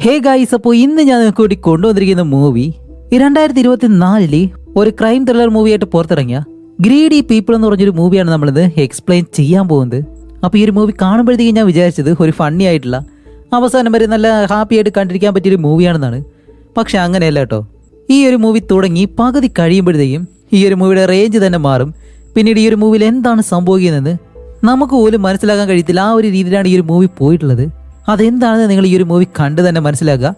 Hey guys, അപ്പോൾ ഇന്ന് ഞാൻ നിങ്ങൾക്ക് വേണ്ടി കൊണ്ടുവന്നിരിക്കുന്ന മൂവി 2024 ഒരു ക്രൈം ത്രില്ലർ മൂവിയായിട്ട് പുറത്തിറങ്ങിയ ഗ്രീഡി പീപ്പിൾ എന്ന് പറഞ്ഞൊരു മൂവിയാണ് നമ്മളിത് എക്സ്പ്ലെയിൻ ചെയ്യാൻ പോകുന്നത്. അപ്പോൾ ഈ ഒരു മൂവി കാണുമ്പോഴത്തേക്കും ഞാൻ വിചാരിച്ചത് ഒരു ഫണ്ണി ആയിട്ടുള്ള അവസാനം വരെ നല്ല ഹാപ്പി ആയിട്ട് കണ്ടിരിക്കാൻ പറ്റിയൊരു മൂവിയാണെന്നാണ്. പക്ഷെ അങ്ങനെയല്ല കേട്ടോ. ഈ ഒരു മൂവി തുടങ്ങി പകുതി കഴിയുമ്പോഴത്തേക്കും ഈ ഒരു മൂവിയുടെ റേഞ്ച് തന്നെ മാറും. പിന്നീട് ഈ ഒരു മൂവിയിൽ എന്താണ് സംഭവിക്കുന്നതെന്ന് നമുക്ക് പോലും മനസ്സിലാക്കാൻ കഴിയത്തില്ല. ആ ഒരു രീതിയിലാണ് ഈ ഒരു മൂവി പോയിട്ടുള്ളത്. അതെന്താണെന്ന് നിങ്ങൾ ഈ ഒരു മൂവി കണ്ട് തന്നെ മനസ്സിലാക്കുക.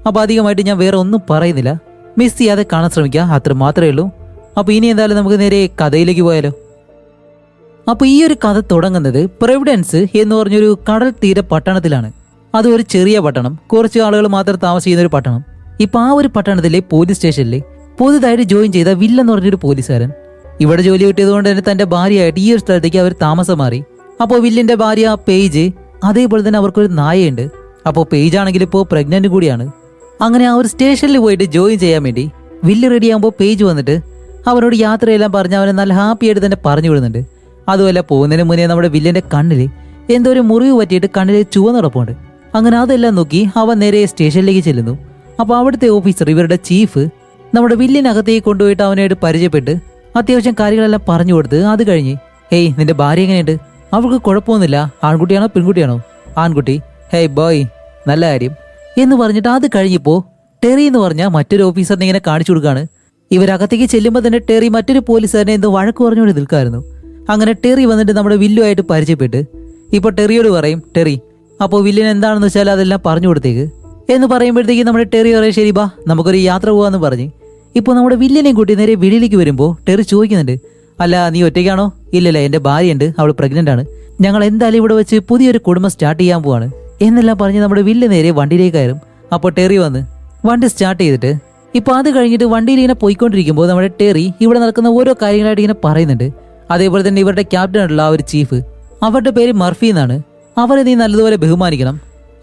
അപ്പോൾ അധികമായിട്ട് ഞാൻ വേറെ ഒന്നും പറയുന്നില്ല. മിസ് ചെയ്യാതെ കാണാൻ ശ്രമിക്കുക, അത്ര മാത്രമേ ഉള്ളൂ. അപ്പോൾ ഇനി എന്തായാലും നമുക്ക് നേരെ കഥയിലേക്ക് പോയാലോ. അപ്പോൾ ഈ ഒരു കഥ തുടങ്ങുന്നത് പ്രൊവിഡൻസ് എന്ന് പറഞ്ഞൊരു കടൽ തീര പട്ടണത്തിലാണ്. അത് ഒരു ചെറിയ പട്ടണം, കുറച്ച് ആളുകൾ മാത്രം താമസിക്കുന്ന ഒരു പട്ടണം. ഇപ്പം ആ ഒരു പട്ടണത്തിലെ പോലീസ് സ്റ്റേഷനിൽ പുതുതായിട്ട് ജോയിൻ ചെയ്ത വില്ലെന്ന് പറഞ്ഞൊരു പോലീസുകാരൻ ഇവിടെ ജോലി കിട്ടിയതുകൊണ്ട് തന്നെ തൻ്റെ ഭാര്യയായിട്ട് ഈ ഒരു സ്ഥലത്തേക്ക് അവർ താമസം മാറി. അപ്പോൾ വില്ലിൻ്റെ ഭാര്യ പേജ്, അതേപോലെ തന്നെ അവർക്കൊരു നായയുണ്ട്. അപ്പോൾ പേജ് ആണെങ്കിൽ ഇപ്പോൾ പ്രഗ്നന്റ് കൂടിയാണ്. അങ്ങനെ ആ ഒരു സ്റ്റേഷനിൽ പോയിട്ട് ജോയിൻ ചെയ്യാൻ വേണ്ടി വില്ല് റെഡി ആകുമ്പോൾ പേജ് വന്നിട്ട് അവനോട് യാത്രയെല്ലാം പറഞ്ഞ് അവനെ നല്ല ഹാപ്പി ആയിട്ട് തന്നെ പറഞ്ഞു വിടുന്നുണ്ട്. അതുമല്ല, പോകുന്നതിന് മുന്നേ നമ്മുടെ വില്ലിന്റെ കണ്ണിൽ എന്തോ ഒരു മുറിവ് പറ്റിയിട്ട് കണ്ണിൽ ചുവന്നുറപ്പുണ്ട്. അങ്ങനെ അതെല്ലാം നോക്കി അവൻ നേരെ സ്റ്റേഷനിലേക്ക് ചെല്ലുന്നു. അപ്പോൾ അവിടുത്തെ ഓഫീസർ, ഇവരുടെ ചീഫ്, നമ്മുടെ വില്ലിനകത്തേക്ക് കൊണ്ടുപോയിട്ട് അവനായിട്ട് പരിചയപ്പെട്ട് അത്യാവശ്യം കാര്യങ്ങളെല്ലാം പറഞ്ഞു കൊടുത്ത് അത് കഴിഞ്ഞ്, ഹേയ് നിന്റെ ഭാര്യ എങ്ങനെയുണ്ട്? അവൾക്ക് കുഴപ്പമൊന്നുമില്ല. ആൺകുട്ടിയാണോ പെൺകുട്ടിയാണോ? ആൺകുട്ടി. ഹേയ് ബോയ്, നല്ല കാര്യം എന്ന് പറഞ്ഞിട്ട് അത് കഴിഞ്ഞപ്പോൾ ടെറി എന്ന് പറഞ്ഞാൽ മറ്റൊരു ഓഫീസറിനെ ഇങ്ങനെ കാണിച്ചു കൊടുക്കുകയാണ്. ഇവരകത്തേക്ക് ചെല്ലുമ്പോൾ തന്നെ ടെറി മറ്റൊരു പോലീസുകാരനെ എന്തോ വഴക്ക് പറഞ്ഞുകൊണ്ട് നിൽക്കായിരുന്നു. അങ്ങനെ ടെറി വന്നിട്ട് നമ്മുടെ വില്ലുമായിട്ട് പരിചയപ്പെട്ട് ഇപ്പോൾ ടെറിയോട് പറയും, ടെറി അപ്പോൾ വില്ലിന് എന്താണെന്ന് വെച്ചാൽ അതെല്ലാം പറഞ്ഞു കൊടുത്തേക്ക് എന്ന് പറയുമ്പോഴത്തേക്ക് നമ്മുടെ ടെറി പറയും, ശരി ബാ നമുക്കൊരു യാത്ര പോകാമെന്ന് പറഞ്ഞ് ഇപ്പോൾ നമ്മുടെ വില്ലിനെയും കൂട്ടി നേരെ വെളിയിലേക്ക് വരുമ്പോൾ ടെറി ചോദിക്കുന്നുണ്ട്, അല്ല നീ ഒറ്റയ്ക്കാണോ? ഇല്ലല്ല, എൻ്റെ ഭാര്യയുണ്ട്, അവൾ പ്രഗ്നന്റ് ആണ്. ഞങ്ങൾ എന്തായാലും ഇവിടെ വെച്ച് പുതിയൊരു കുടുംബം സ്റ്റാർട്ട് ചെയ്യാൻ പോവാണ് എന്നെല്ലാം പറഞ്ഞ് നമ്മുടെ വില്ല് നേരെ വണ്ടിയിലേക്ക് കയറും. അപ്പോൾ ടെറി വന്ന് വണ്ടി സ്റ്റാർട്ട് ചെയ്തിട്ട് ഇപ്പോൾ അത് കഴിഞ്ഞിട്ട് വണ്ടിയിൽ ഇങ്ങനെ പോയിക്കൊണ്ടിരിക്കുമ്പോൾ നമ്മുടെ ടെറി ഇവിടെ നടക്കുന്ന ഓരോ കാര്യങ്ങളായിട്ട് ഇങ്ങനെ പറയുന്നുണ്ട്. അതേപോലെ തന്നെ ഇവരുടെ ക്യാപ്റ്റൻ ആയിട്ടുള്ള ആ ഒരു ചീഫ്, അവരുടെ പേര് മർഫി എന്നാണ്. അവരെ നീ നല്ലതുപോലെ ബഹുമാനിക്കണം.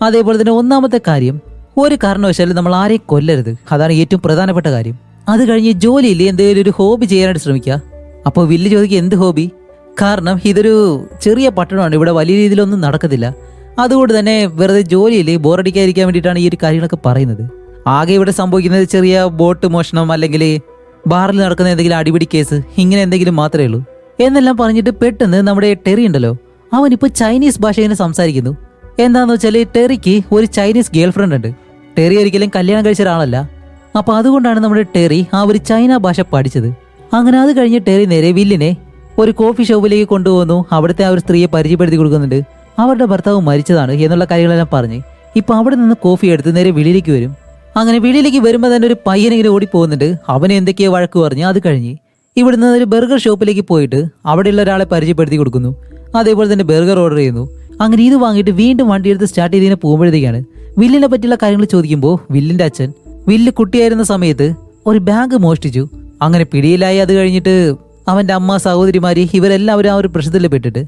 അതേപോലെ തന്നെ ഒന്നാമത്തെ കാര്യം, ഒരു കാരണവശാലും നമ്മൾ ആരെയും കൊല്ലരുത്. അതാണ് ഏറ്റവും പ്രധാനപ്പെട്ട കാര്യം. അത് കഴിഞ്ഞ് ജോലിയിൽ എന്തെങ്കിലും ഒരു ഹോബി ചെയ്യാനായിട്ട് ശ്രമിക്കുക. അപ്പോൾ വില്ല് ചോദിക്കുക, എന്ത് ഹോബി? കാരണം ഇതൊരു ചെറിയ പട്ടണമാണ്, ഇവിടെ വലിയ രീതിയിലൊന്നും നടക്കത്തില്ല. അതുകൊണ്ട് തന്നെ വെറുതെ ജോലിയിൽ ബോറടിക്കാതിരിക്കാൻ വേണ്ടിയിട്ടാണ് ഈ ഒരു കാര്യങ്ങളൊക്കെ പറയുന്നത്. ആകെ ഇവിടെ സംഭവിക്കുന്നത് ചെറിയ ബോട്ട് മോഷണം, അല്ലെങ്കിൽ ബാറിൽ നടക്കുന്ന എന്തെങ്കിലും അടിപിടി കേസ്, ഇങ്ങനെ എന്തെങ്കിലും മാത്രമേ ഉള്ളൂ എന്നെല്ലാം പറഞ്ഞിട്ട് പെട്ടെന്ന് നമ്മുടെ ടെറി ഉണ്ടല്ലോ, അവനിപ്പോൾ ചൈനീസ് ഭാഷ ഇങ്ങനെ സംസാരിക്കുന്നു. എന്താണെന്ന് വെച്ചാൽ ടെറിക്ക് ഒരു ചൈനീസ് ഗേൾ ഫ്രണ്ട് ഉണ്ട്. ടെറി ഒരിക്കലും കല്യാണം കഴിച്ച ഒരാളല്ല. അപ്പോൾ അതുകൊണ്ടാണ് നമ്മുടെ ടെറി ആ ഒരു ചൈന ഭാഷ പഠിച്ചത്. അങ്ങനെ അത് കഴിഞ്ഞ് ടെറി നേരെ വില്ലിനെ ഒരു കോഫി ഷോപ്പിലേക്ക് കൊണ്ടുപോകുന്നു. അവിടുത്തെ ആ ഒരു സ്ത്രീയെ പരിചയപ്പെടുത്തി കൊടുക്കുന്നുണ്ട്. അവരുടെ ഭർത്താവ് മരിച്ചതാണ് എന്നുള്ള കാര്യങ്ങളെല്ലാം പറഞ്ഞ് ഇപ്പം അവിടെ നിന്ന് കോഫി എടുത്ത് നേരെ വെളിയിലേക്ക് വരും. അങ്ങനെ വെളിയിലേക്ക് വരുമ്പോൾ തന്നെ ഒരു പയ്യനെങ്കിലും ഓടിപ്പോകുന്നുണ്ട്. അവനെ എന്തൊക്കെയോ വഴക്ക് പറഞ്ഞ് അത് കഴിഞ്ഞ് ഇവിടുന്ന് ഒരു ബർഗർ ഷോപ്പിലേക്ക് പോയിട്ട് അവിടെയുള്ള ഒരാളെ പരിചയപ്പെടുത്തി കൊടുക്കുന്നു. അതേപോലെ തന്നെ ബർഗർ ഓർഡർ ചെയ്യുന്നു. അങ്ങനെ ഇത് വാങ്ങിയിട്ട് വീണ്ടും വണ്ടി എടുത്ത് സ്റ്റാർട്ട് ചെയ്തിങ്ങനെ പോകുമ്പോഴത്തേക്കാണ് വില്ലിനെ പറ്റിയുള്ള കാര്യങ്ങൾ ചോദിക്കുമ്പോൾ വില്ലിന്റെ അച്ഛൻ, വില്ല് കുട്ടിയായിരുന്ന സമയത്ത് ഒരു ബാഗ് മോഷ്ടിച്ചു. അങ്ങനെ പിടിയിലായി. അത് കഴിഞ്ഞിട്ട് അവൻ്റെ അമ്മ, സഹോദരിമാര് ഇവരെല്ലാവരും ആ ഒരു പ്രശ്നത്തിൽ പെട്ടിട്ട്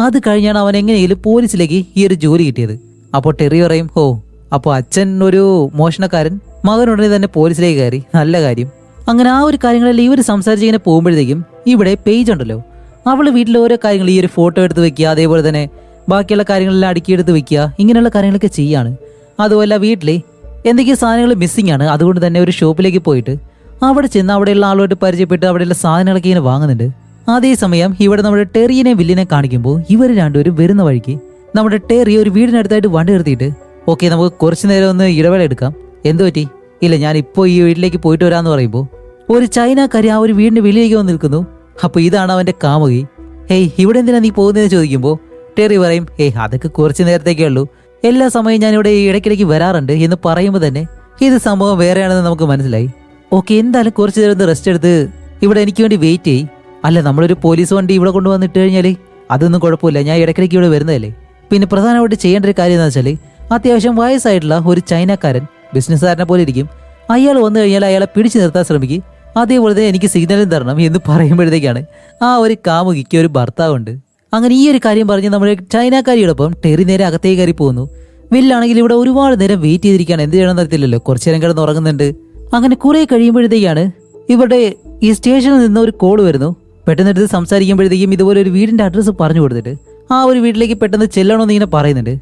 അത് കഴിഞ്ഞാണ് അവൻ എങ്ങനെയെങ്കിലും പോലീസിലേക്ക് ഈ ഒരു ജോലി കിട്ടിയത്. അപ്പോൾ ടെറി പറയും, ഓ അപ്പോൾ അച്ഛൻ ഒരു മോഷണക്കാരൻ, മകനുടനെ തന്നെ പോലീസിലേക്ക് കയറി, നല്ല കാര്യം. അങ്ങനെ ആ ഒരു കാര്യങ്ങളെല്ലാം ഇവർ സംസാരിച്ചിങ്ങനെ പോകുമ്പോഴത്തേക്കും ഇവിടെ പേജ് ഉണ്ടല്ലോ, അവൾ വീട്ടിലെ ഓരോ കാര്യങ്ങൾ ഈ ഒരു ഫോട്ടോ എടുത്ത് വെക്കുക, അതേപോലെ തന്നെ ബാക്കിയുള്ള കാര്യങ്ങളെല്ലാം അടുക്കിയെടുത്ത് വെക്കുക, ഇങ്ങനെയുള്ള കാര്യങ്ങളൊക്കെ ചെയ്യാണ്. അതുപോലെ വീട്ടിൽ എന്തൊക്കെയോ സാധനങ്ങൾ മിസ്സിംഗ് ആണ്. അതുകൊണ്ട് തന്നെ ഒരു ഷോപ്പിലേക്ക് പോയിട്ട് അവിടെ ചെന്ന് അവിടെയുള്ള ആളുമായിട്ട് പരിചയപ്പെട്ട് അവിടെയുള്ള സാധനങ്ങളൊക്കെ ഇങ്ങനെ വാങ്ങുന്നുണ്ട്. അതേസമയം ഇവിടെ നമ്മുടെ ടെറിയെ വില്ലിനെ കാണിക്കുമ്പോൾ ഇവർ രണ്ടുപേരും വരുന്ന വഴിക്ക് നമ്മുടെ ടെറി ഒരു വീടിനടുത്തായിട്ട് വണ്ടി നിർത്തിയിട്ട്, ഓക്കെ നമുക്ക് കുറച്ചു നേരം ഒന്ന് ഇടവേള എടുക്കാം. എന്തു പറ്റി? ഇല്ല, ഞാൻ ഇപ്പോൾ ഈ വീട്ടിലേക്ക് പോയിട്ട് വരാമെന്ന് പറയുമ്പോൾ ഒരു ചൈനക്കാരി ആ ഒരു വീടിന്റെ വെളിയിലേക്ക് വന്ന് നിൽക്കുന്നു. അപ്പോൾ ഇതാണ് അവൻ്റെ കാമുകി. ഹേയ് ഇവിടെ എന്തിനാ നീ പോകുന്നതെന്ന് ചോദിക്കുമ്പോൾ ടെറി പറയും, ഹേയ് അതൊക്കെ കുറച്ച് നേരത്തേക്കേ ഉള്ളൂ, എല്ലാ സമയവും ഞാനിവിടെ ഇടയ്ക്കിടയ്ക്ക് വരാറുണ്ട് എന്ന് പറയുമ്പോൾ തന്നെ ഇത് സംഭവം വേറെയാണെന്ന് നമുക്ക് മനസ്സിലായി. ഓക്കെ, എന്തായാലും കുറച്ച് നേരം ഒന്ന് റെസ്റ്റ് എടുത്ത് ഇവിടെ എനിക്ക് വേണ്ടി വെയിറ്റ് ചെയ്യ്. അല്ല, നമ്മളൊരു പോലീസ് വണ്ടി ഇവിടെ കൊണ്ടുവന്നിട്ട് കഴിഞ്ഞാൽ അതൊന്നും കുഴപ്പമില്ല, ഞാൻ ഇടയ്ക്കിടയ്ക്ക് ഇവിടെ വരുന്നതല്ലേ. പിന്നെ പ്രധാനമായിട്ട് ചെയ്യേണ്ട ഒരു കാര്യം എന്താണെന്ന് വെച്ചാൽ അത്യാവശ്യം വയസ്സായിട്ടുള്ള ഒരു ചൈനക്കാരൻ, ബിസിനസ്സുകാരനെ പോലെ ഇരിക്കും, അയാൾ വന്നു കഴിഞ്ഞാൽ അയാളെ പിടിച്ചു നിർത്താൻ ശ്രമിക്കും. അതേപോലെ തന്നെ എനിക്ക് സിഗ്നലും തരണം എന്ന് പറയുമ്പോഴത്തേക്കാണ് ആ ഒരു കാമുകിക്ക് ഒരു ഭർത്താവുണ്ട്. അങ്ങനെ ഈ ഒരു കാര്യം പറഞ്ഞ് നമ്മുടെ ചൈനക്കാരിയോടൊപ്പം ടെറി നേരെ അകത്തേക്ക് കയറി പോകുന്നു. വില്ലാണെങ്കിൽ ഇവിടെ ഒരുപാട് നേരം വെയിറ്റ് ചെയ്തിരിക്കുകയാണ്. എന്ത് ചെയ്യണമെന്ന് അറിയത്തില്ലല്ലോ, കുറച്ചു നേരം കിടന്ന് ഉറങ്ങുന്നുണ്ട്. അങ്ങനെ കുറെ കഴിയുമ്പോഴത്തേക്കാണ് ഇവരുടെ ഈ സ്റ്റേഷനിൽ നിന്ന് ഒരു കോൾ വരുന്നു. പെട്ടെന്ന് എടുത്ത് സംസാരിക്കുമ്പോഴത്തേക്കും ഇതുപോലെ ഒരു വീടിന്റെ അഡ്രസ്സ് പറഞ്ഞു കൊടുത്തിട്ട് ആ ഒരു വീട്ടിലേക്ക് പെട്ടെന്ന് ചെല്ലണമെന്ന് ഇങ്ങനെ പറയുന്നുണ്ട്.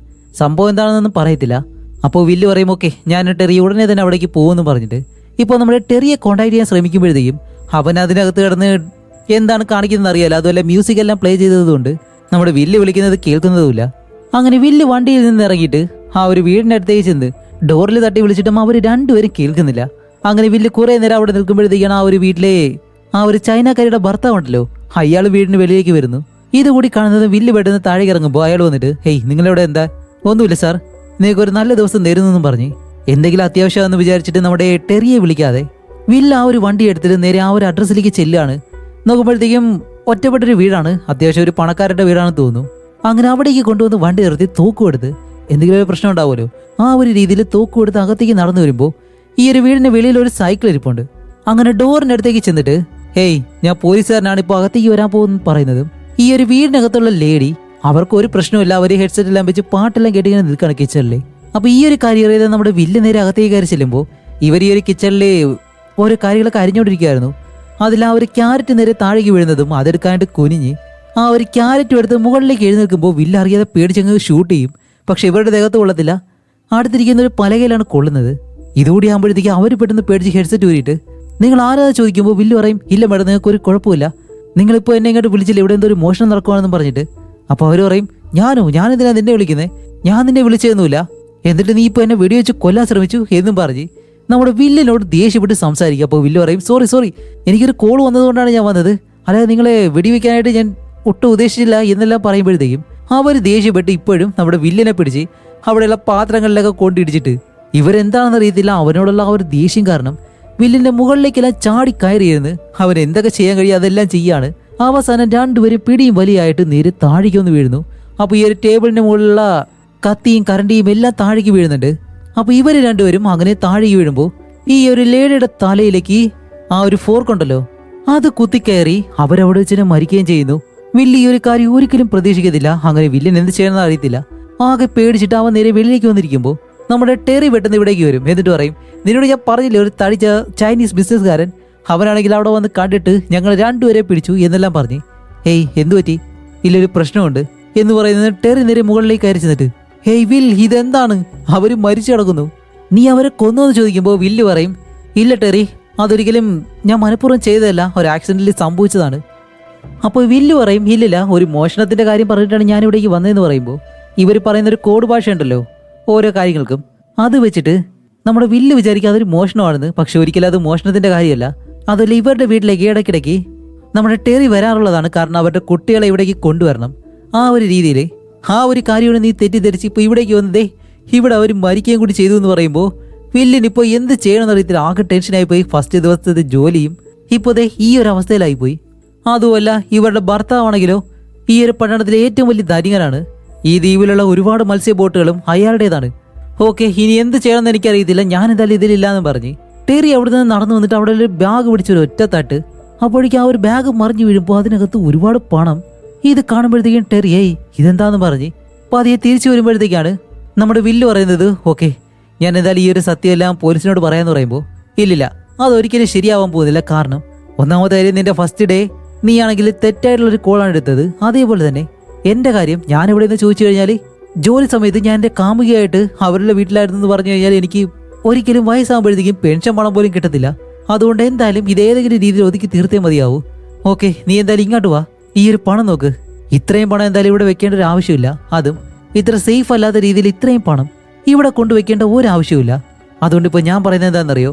സംഭവം എന്താണെന്നൊന്നും പറയത്തില്ല. അപ്പോൾ വില്ല് പറയും ഓക്കെ ഞാൻ ടെറി ഉടനെ തന്നെ അവിടേക്ക് പോകുമെന്ന് പറഞ്ഞിട്ട് ഇപ്പോൾ നമ്മുടെ ടെറിയെ കോൺടാക്ട് ചെയ്യാൻ ശ്രമിക്കുമ്പോഴത്തേക്കും അവൻ അതിനകത്ത് കിടന്ന് എന്താണ് കാണിക്കുന്നത് അറിയാലോ. അതുപോലെ മ്യൂസിക് എല്ലാം പ്ലേ ചെയ്തതുകൊണ്ട് നമ്മുടെ വില്ല് വിളിക്കുന്നത് കേൾക്കുന്നതുമില്ല. അങ്ങനെ വില്ല് വണ്ടിയിൽ നിന്ന് ഇറങ്ങിയിട്ട് ആ ഒരു വീടിൻ്റെ അടുത്തേക്ക് ചെന്ന് ഡോറിൽ തട്ടി വിളിച്ചിട്ടും അവർ രണ്ടുപേരും കേൾക്കുന്നില്ല. അങ്ങനെ വില്ല് കുറേ നേരം അവിടെ നിൽക്കുമ്പോഴത്തേക്കാണ് ആ ഒരു വീട്ടിലെ ആ ഒരു ചൈനക്കാരിയുടെ ഭർത്താവുണ്ടല്ലോ അയാൾ വീടിന് വെളിയിലേക്ക് വരുന്നു. ഇതുകൂടി കാണുന്നത് വില്ല് പെട്ടെന്ന് താഴേക്ക് ഇറങ്ങുമ്പോൾ അയാൾ വന്നിട്ട് ഹേയ് നിങ്ങളിവിടെ എന്താ? ഒന്നുമില്ല സാർ, നിങ്ങൾക്ക് ഒരു നല്ല ദിവസം നേരുന്നെന്നും പറഞ്ഞ് എന്തെങ്കിലും അത്യാവശ്യമെന്ന് വിചാരിച്ചിട്ട് നമ്മുടെ ടെറിയെ വിളിക്കാതെ വില്ല് ആ ഒരു വണ്ടി എടുത്തിട്ട് നേരെ ആ ഒരു അഡ്രസ്സിലേക്ക് ചെല്ലുകയാണ്. നോക്കുമ്പോഴത്തേക്കും ഒറ്റപ്പെട്ടൊരു വീടാണ്, അത്യാവശ്യം ഒരു പണക്കാരുടെ വീടാണെന്ന് തോന്നുന്നു. അങ്ങനെ അവിടേക്ക് കൊണ്ടുവന്ന് വണ്ടി നിർത്തി തോക്കും എടുത്ത് എന്തെങ്കിലും ഒരു പ്രശ്നം ഉണ്ടാവുമല്ലോ ആ ഒരു രീതിയിൽ തോക്കും എടുത്ത് അകത്തേക്ക് നടന്നു വരുമ്പോൾ ഈ ഒരു വീടിന്റെ വെളിയിൽ ഒരു സൈക്കിൾ ഇരിപ്പുണ്ട്. അങ്ങനെ ഡോറിന്റെ അടുത്തേക്ക് ചെന്നിട്ട് ഹേയ് ഞാൻ പോലീസുകാരനാണ് ഇപ്പോൾ അകത്തേക്ക് വരാൻ പോകുന്നു പറയുന്നതും ഈ ഒരു വീടിനകത്തുള്ള ലേഡി അവർക്ക് ഒരു പ്രശ്നമില്ല, അവർ ഹെഡ്സെറ്റ് എല്ലാം വെച്ച് പാട്ടെല്ലാം കേട്ടിങ്ങനെ നിൽക്കുകയാണ് കിച്ചണിലെ. അപ്പൊ ഈ ഒരു കാര്യം അറിയാതെ നമ്മുടെ വില്ല് നേരെ അകത്തേക്ക് കയറി ചെല്ലുമ്പോൾ ഇവർ ഈ ഒരു കിച്ചണിലെ ഓരോ കാര്യങ്ങളൊക്കെ അരിഞ്ഞുകൊണ്ടിരിക്കുകയായിരുന്നു. അതിൽ ആ ഒരു ക്യാരറ്റ് നേരെ താഴേക്ക് വീഴുന്നതും അതെടുക്കാനായിട്ട് കുനിഞ്ഞ് ആ ഒരു ക്യാരറ്റ് എടുത്ത് മുകളിലേക്ക് എഴുന്നേൽക്കുമ്പോൾ വില്ല് അറിയാതെ പേടിച്ചങ്ങ് ഷൂട്ട് ചെയ്യും. പക്ഷെ ഇവരുടെ ദേഹത്ത് കൊള്ളത്തില്ല, അടുത്തിരിക്കുന്ന ഒരു പലകയിലാണ് കൊള്ളുന്നത്. ഇതുകൂടി ആകുമ്പോഴത്തേക്ക് അവർ പെട്ടെന്ന് പേടിച്ച് ഹെഡ്സെറ്റ് ഊരിയിട്ട് നിങ്ങൾ ആരാധന ചോദിക്കുമ്പോൾ വില്ല് പറയും ഇല്ല മേഡം നിങ്ങൾക്ക് ഒരു കുഴപ്പമില്ല, നിങ്ങളിപ്പോൾ എന്നെ ഇങ്ങോട്ട് വിളിച്ചില്ല, ഇവിടെ എന്തോ ഒരു മോഷണം നടക്കുവാണെന്ന് പറഞ്ഞിട്ട്. അപ്പോൾ അവർ പറയും ഞാനെന്തിനാ നിന്നെ വിളിക്കുന്നത്, ഞാൻ നിന്നെ വിളിച്ചതൊന്നുമില്ല, എന്നിട്ട് നീ ഇപ്പോൾ എന്നെ വെടിവെച്ച് കൊല്ലാൻ ശ്രമിച്ചു എന്നും പറഞ്ഞ് നമ്മുടെ വില്ലിനോട് ദേഷ്യപ്പെട്ട് സംസാരിക്കുക. അപ്പോൾ വില്ല് പറയും സോറി എനിക്കൊരു കോൾ വന്നതുകൊണ്ടാണ് ഞാൻ വന്നത്, അല്ലാതെ നിങ്ങളെ വെടിവെക്കാനായിട്ട് ഞാൻ ഒട്ടും ഉദ്ദേശിച്ചില്ല എന്നെല്ലാം പറയുമ്പോഴത്തേക്കും അവർ ദേഷ്യപ്പെട്ട് ഇപ്പോഴും നമ്മുടെ വില്ലിനെ പിടിച്ച് അവിടെയുള്ള പാത്രങ്ങളിലൊക്കെ കൊണ്ടിടിച്ചിട്ട് ഇവരെന്താണെന്ന് അറിയത്തില്ല അവനോടുള്ള ആ ഒരു ദേഷ്യം കാരണം വില്ലിന്റെ മുകളിലേക്കെല്ലാം ചാടി കയറിയിരുന്ന് അവൻ എന്തൊക്കെ ചെയ്യാൻ കഴിയും അതെല്ലാം ചെയ്യാണ്. അവസാനം രണ്ടുപേരും പിടിയും വലിയായിട്ട് നേരെ താഴേക്കൊന്ന് വീഴുന്നു. അപ്പോൾ ഈ ഒരു ടേബിളിന്റെ മുകളിലുള്ള കത്തിയും കരണ്ടിയും എല്ലാം താഴേക്ക് വീഴുന്നുണ്ട്. അപ്പോൾ ഇവർ രണ്ടുപേരും അങ്ങനെ താഴേക്ക് വീഴുമ്പോൾ ഈ ഒരു ലേഡിയുടെ തലയിലേക്ക് ആ ഒരു ഫോർക്കുണ്ടല്ലോ അത് കുത്തിക്കയറി അവരവിടെ വെച്ച് മരിക്കുകയും ചെയ്യുന്നു. വില്ല് ഈ ഒരു കാര്യം ഒരിക്കലും പ്രതീക്ഷിക്കത്തില്ല. അങ്ങനെ വില്ലിന് എന്ത് ചെയ്യണമെന്ന് അറിയത്തില്ല. ആകെ പേടിച്ചിട്ട് അവൻ നേരെ വെളിയിലേക്ക് വന്നിരിക്കുമ്പോൾ നമ്മുടെ ടെറി പെട്ടെന്ന് ഇവിടേക്ക് വരും. എന്നിട്ട് പറയും നിന്നോട് ഞാൻ പറഞ്ഞില്ലേ ഒരു തടിച്ച ചൈനീസ് ബിസിനസ്സുകാരൻ, അവനാണെങ്കിൽ അവിടെ വന്ന് കണ്ടിട്ട് ഞങ്ങൾ രണ്ടുപേരെ പിടിച്ചു എന്നെല്ലാം പറഞ്ഞ് ഹേയ് എന്തു പറ്റി, ഇല്ലൊരു പ്രശ്നമുണ്ട് എന്ന് പറയുന്നത് ടെറി നേരെ മുകളിലേക്ക് കയറി ചെന്നിട്ട് ഹേയ് വിൽ ഇതെന്താണ്, അവര് മരിച്ചു കിടക്കുന്നു, നീ അവരെ കൊന്നോന്ന് ചോദിക്കുമ്പോൾ വില്ല് പറയും ഇല്ല ടെറി അതൊരിക്കലും ഞാൻ മനഃപൂർവ്വം ചെയ്തതല്ല, ഒരു ആക്സിഡന്റിൽ സംഭവിച്ചതാണ്. അപ്പോൾ വില്ല് പറയും ഇല്ലില്ല ഒരു മോഷണത്തിന്റെ കാര്യം പറഞ്ഞിട്ടാണ് ഞാൻ ഇവിടേക്ക് വന്നതെന്ന് പറയുമ്പോൾ ഇവർ പറയുന്ന ഒരു കോഡ് ഭാഷ ഉണ്ടല്ലോ ഓരോ കാര്യങ്ങൾക്കും, അത് വെച്ചിട്ട് നമ്മുടെ വില്ല് വിചാരിക്കുക അതൊരു മോഷണമാണെന്ന്. പക്ഷെ ഒരിക്കലും അത് മോഷണത്തിന്റെ കാര്യമല്ല, അതല്ല ഇവരുടെ വീട്ടിലേക്ക് ഇടയ്ക്കിടയ്ക്ക് നമ്മുടെ ടെറി വരാറുള്ളതാണ്, കാരണം അവരുടെ കുട്ടികളെ ഇവിടേക്ക് കൊണ്ടുവരണം. ആ ഒരു രീതിയിൽ ആ ഒരു കാര്യമാണ് നീ തെറ്റിദ്ധരിച്ച് ഇപ്പോൾ ഇവിടേക്ക് വന്നതേ ഇവിടെ അവർ മരിക്കുകയും കൂടി ചെയ്തു എന്ന് പറയുമ്പോൾ വില്ലിനിപ്പോൾ എന്ത് ചെയ്യണമെന്ന് അറിയത്തില്ല, ആകെ ടെൻഷനായിപ്പോയി. ഫസ്റ്റ് ദിവസത്തെ ജോലിയും ഇപ്പോൾ ദേ ഈ ഒരു അവസ്ഥയിലായിപ്പോയി. അതുമല്ല ഇവരുടെ ഭർത്താവാണെങ്കിലോ ഈ ഒരു പട്ടണത്തിലെ ഏറ്റവും വലിയ ധനികനാണ്, ഈ ദ്വീപിലുള്ള ഒരുപാട് മത്സ്യ ബോട്ടുകളും അയാളുടേതാണ്. ഓക്കെ ഇനി എന്ത് ചെയ്യണമെന്ന് എനിക്കറിയത്തില്ല, ഞാൻ എന്തായാലും ഇതിലില്ലാന്ന് പറഞ്ഞ് ടെറി അവിടെ നിന്ന് നടന്നു വന്നിട്ട് അവിടെ ഒരു ബാഗ് പിടിച്ചൊരു ഒറ്റത്തട്ട്. അപ്പോഴേക്കും ആ ഒരു ബാഗ് മറിഞ്ഞു വീഴുമ്പോൾ അതിനകത്ത് ഒരുപാട് പണം. ഇത് കാണുമ്പോഴത്തേക്കും ടെറി ഏയ് ഇതെന്താന്ന് പറഞ്ഞ് പതിയെ തിരിച്ചു വരുമ്പോഴത്തേക്കാണ് നമ്മുടെ വില്ല് പറയുന്നത് ഓക്കെ ഞാൻ എന്തായാലും ഈ ഒരു സത്യമെല്ലാം പോലീസിനോട് പറയാന്ന് പറയുമ്പോൾ ഇല്ലില്ല അതൊരിക്കലും ശരിയാവാൻ പോകുന്നില്ല, കാരണം ഒന്നാമത്തെ കാര്യം നിന്റെ ഫസ്റ്റ് ഡേ നീ ആണെങ്കിൽ തെറ്റായിട്ടുള്ളൊരു കോളാണ് എടുത്തത്. അതേപോലെ തന്നെ എൻ്റെ കാര്യം ഞാൻ ഇവിടെ നിന്ന് ചോദിച്ചു കഴിഞ്ഞാൽ ജോലി സമയത്ത് ഞാൻ എൻ്റെ കാമുകിയായിട്ട് അവരുടെ വീട്ടിലായിരുന്നു എന്ന് പറഞ്ഞു കഴിഞ്ഞാൽ എനിക്ക് ഒരിക്കലും വയസ്സാകുമ്പോഴത്തേക്കും പെൻഷൻ പണം പോലും കിട്ടത്തില്ല. അതുകൊണ്ട് എന്തായാലും ഇതേതെങ്കിലും രീതിയിൽ ഒതുക്കി തീർത്തേ മതിയാവൂ. ഓക്കെ നീ എന്തായാലും ഇങ്ങോട്ട് വാ, ഈ ഒരു പണം നോക്ക്, ഇത്രയും പണം എന്തായാലും ഇവിടെ വെക്കേണ്ട ഒരു ആവശ്യമില്ല, അതും ഇത്ര സേഫ് അല്ലാത്ത രീതിയിൽ ഇത്രയും പണം ഇവിടെ കൊണ്ടുവയ്ക്കേണ്ട ഒരു ആവശ്യമില്ല. അതുകൊണ്ട് ഇപ്പോൾ ഞാൻ പറയുന്നത് എന്താണെന്നറിയോ,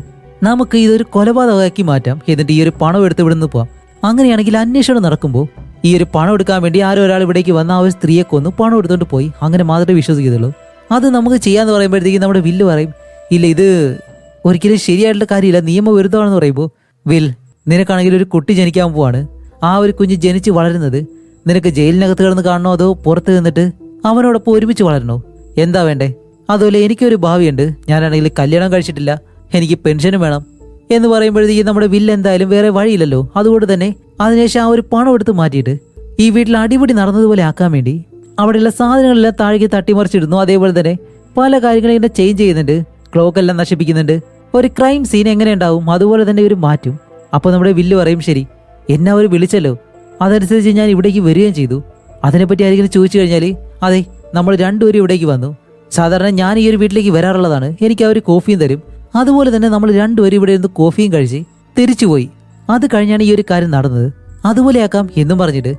നമുക്ക് ഇതൊരു കൊലപാതകമാക്കി മാറ്റാം, എന്നിട്ട് ഈ ഒരു പണം എടുത്ത് ഇവിടുന്ന് പോവാം. അങ്ങനെയാണെങ്കിൽ അന്വേഷണം നടക്കുമ്പോൾ ഈ ഒരു പണം എടുക്കാൻ വേണ്ടി ആരോ ഒരാൾ ഇവിടേക്ക് വന്ന ആ ഒരു സ്ത്രീയെ കൊന്നു പണം എടുത്തോണ്ട് പോയി, അങ്ങനെ മാത്രമേ വിശ്വസിക്കത്തുള്ളൂ. അത് നമുക്ക് ചെയ്യാന്ന് പറയുമ്പോഴത്തേക്കും നമ്മുടെ വില്ല് പറയും ഇല്ല ഇത് ഒരിക്കലും ശരിയായിട്ടുള്ള കാര്യമില്ല, നിയമവിരുദ്ധമാണെന്ന് പറയുമ്പോൾ വിൽ നിനക്കാണെങ്കിൽ ഒരു കുട്ടി ജനിക്കാൻ പോവാണ്, ആ ഒരു കുഞ്ഞ് ജനിച്ച് വളരുന്നത് നിനക്ക് ജയിലിനകത്ത് കിടന്ന് കാണണോ അതോ പുറത്ത് നിന്നിട്ട് അവനോടൊപ്പം ഒരുമിച്ച് വളരണോ, എന്താ വേണ്ടേ? അതുപോലെ എനിക്കൊരു ഭാവിയുണ്ട്, ഞാനാണെങ്കിൽ കല്യാണം കഴിച്ചിട്ടില്ല, എനിക്ക് പെൻഷനും വേണം എന്ന് പറയുമ്പോഴത്തേക്കും നമ്മുടെ വില്ല് എന്തായാലും വേറെ വഴിയില്ലല്ലോ. അതുകൊണ്ട് തന്നെ അതിനുശേഷം ആ ഒരു പണം എടുത്ത് മാറ്റിയിട്ട് ഈ വീട്ടിൽ അടിപിടി നടന്നതുപോലെ ആക്കാൻ വേണ്ടി അവിടെയുള്ള സാധനങ്ങളെല്ലാം താഴേക്ക് തട്ടിമറിച്ചിടുന്നു. അതേപോലെ തന്നെ പല കാര്യങ്ങളും ഇങ്ങനെ ചേഞ്ച് ചെയ്യുന്നുണ്ട്, ക്ലോക്കെല്ലാം നശിപ്പിക്കുന്നുണ്ട്. ഒരു ക്രൈം സീൻ എങ്ങനെ ഉണ്ടാവും അതുപോലെ തന്നെ ഒരു മാറ്റും. അപ്പോൾ നമ്മുടെ വില്ല് പറയും ശരി എന്നെ അവർ വിളിച്ചല്ലോ, അതനുസരിച്ച് ഞാൻ ഇവിടേക്ക് വരികയും ചെയ്തു. അതിനെപ്പറ്റി ആരെങ്കിലും ചോദിച്ചു കഴിഞ്ഞാൽ അതെ നമ്മൾ രണ്ടുപേരും ഇവിടേക്ക് വന്നു, സാധാരണ ഞാൻ ഈ ഒരു വീട്ടിലേക്ക് വരാറുള്ളതാണ്, എനിക്ക് അവർ കോഫിയും തരും. അതുപോലെ തന്നെ നമ്മൾ രണ്ടുപേരും ഇവിടെ ഇരുന്ന് കോഫിയും കഴിച്ച് തിരിച്ചുപോയി. അത് കഴിഞ്ഞാണ് ഈ ഒരു കാര്യം നടന്നത്. അതുപോലെയാക്കാം എന്നും പറഞ്ഞിട്ട്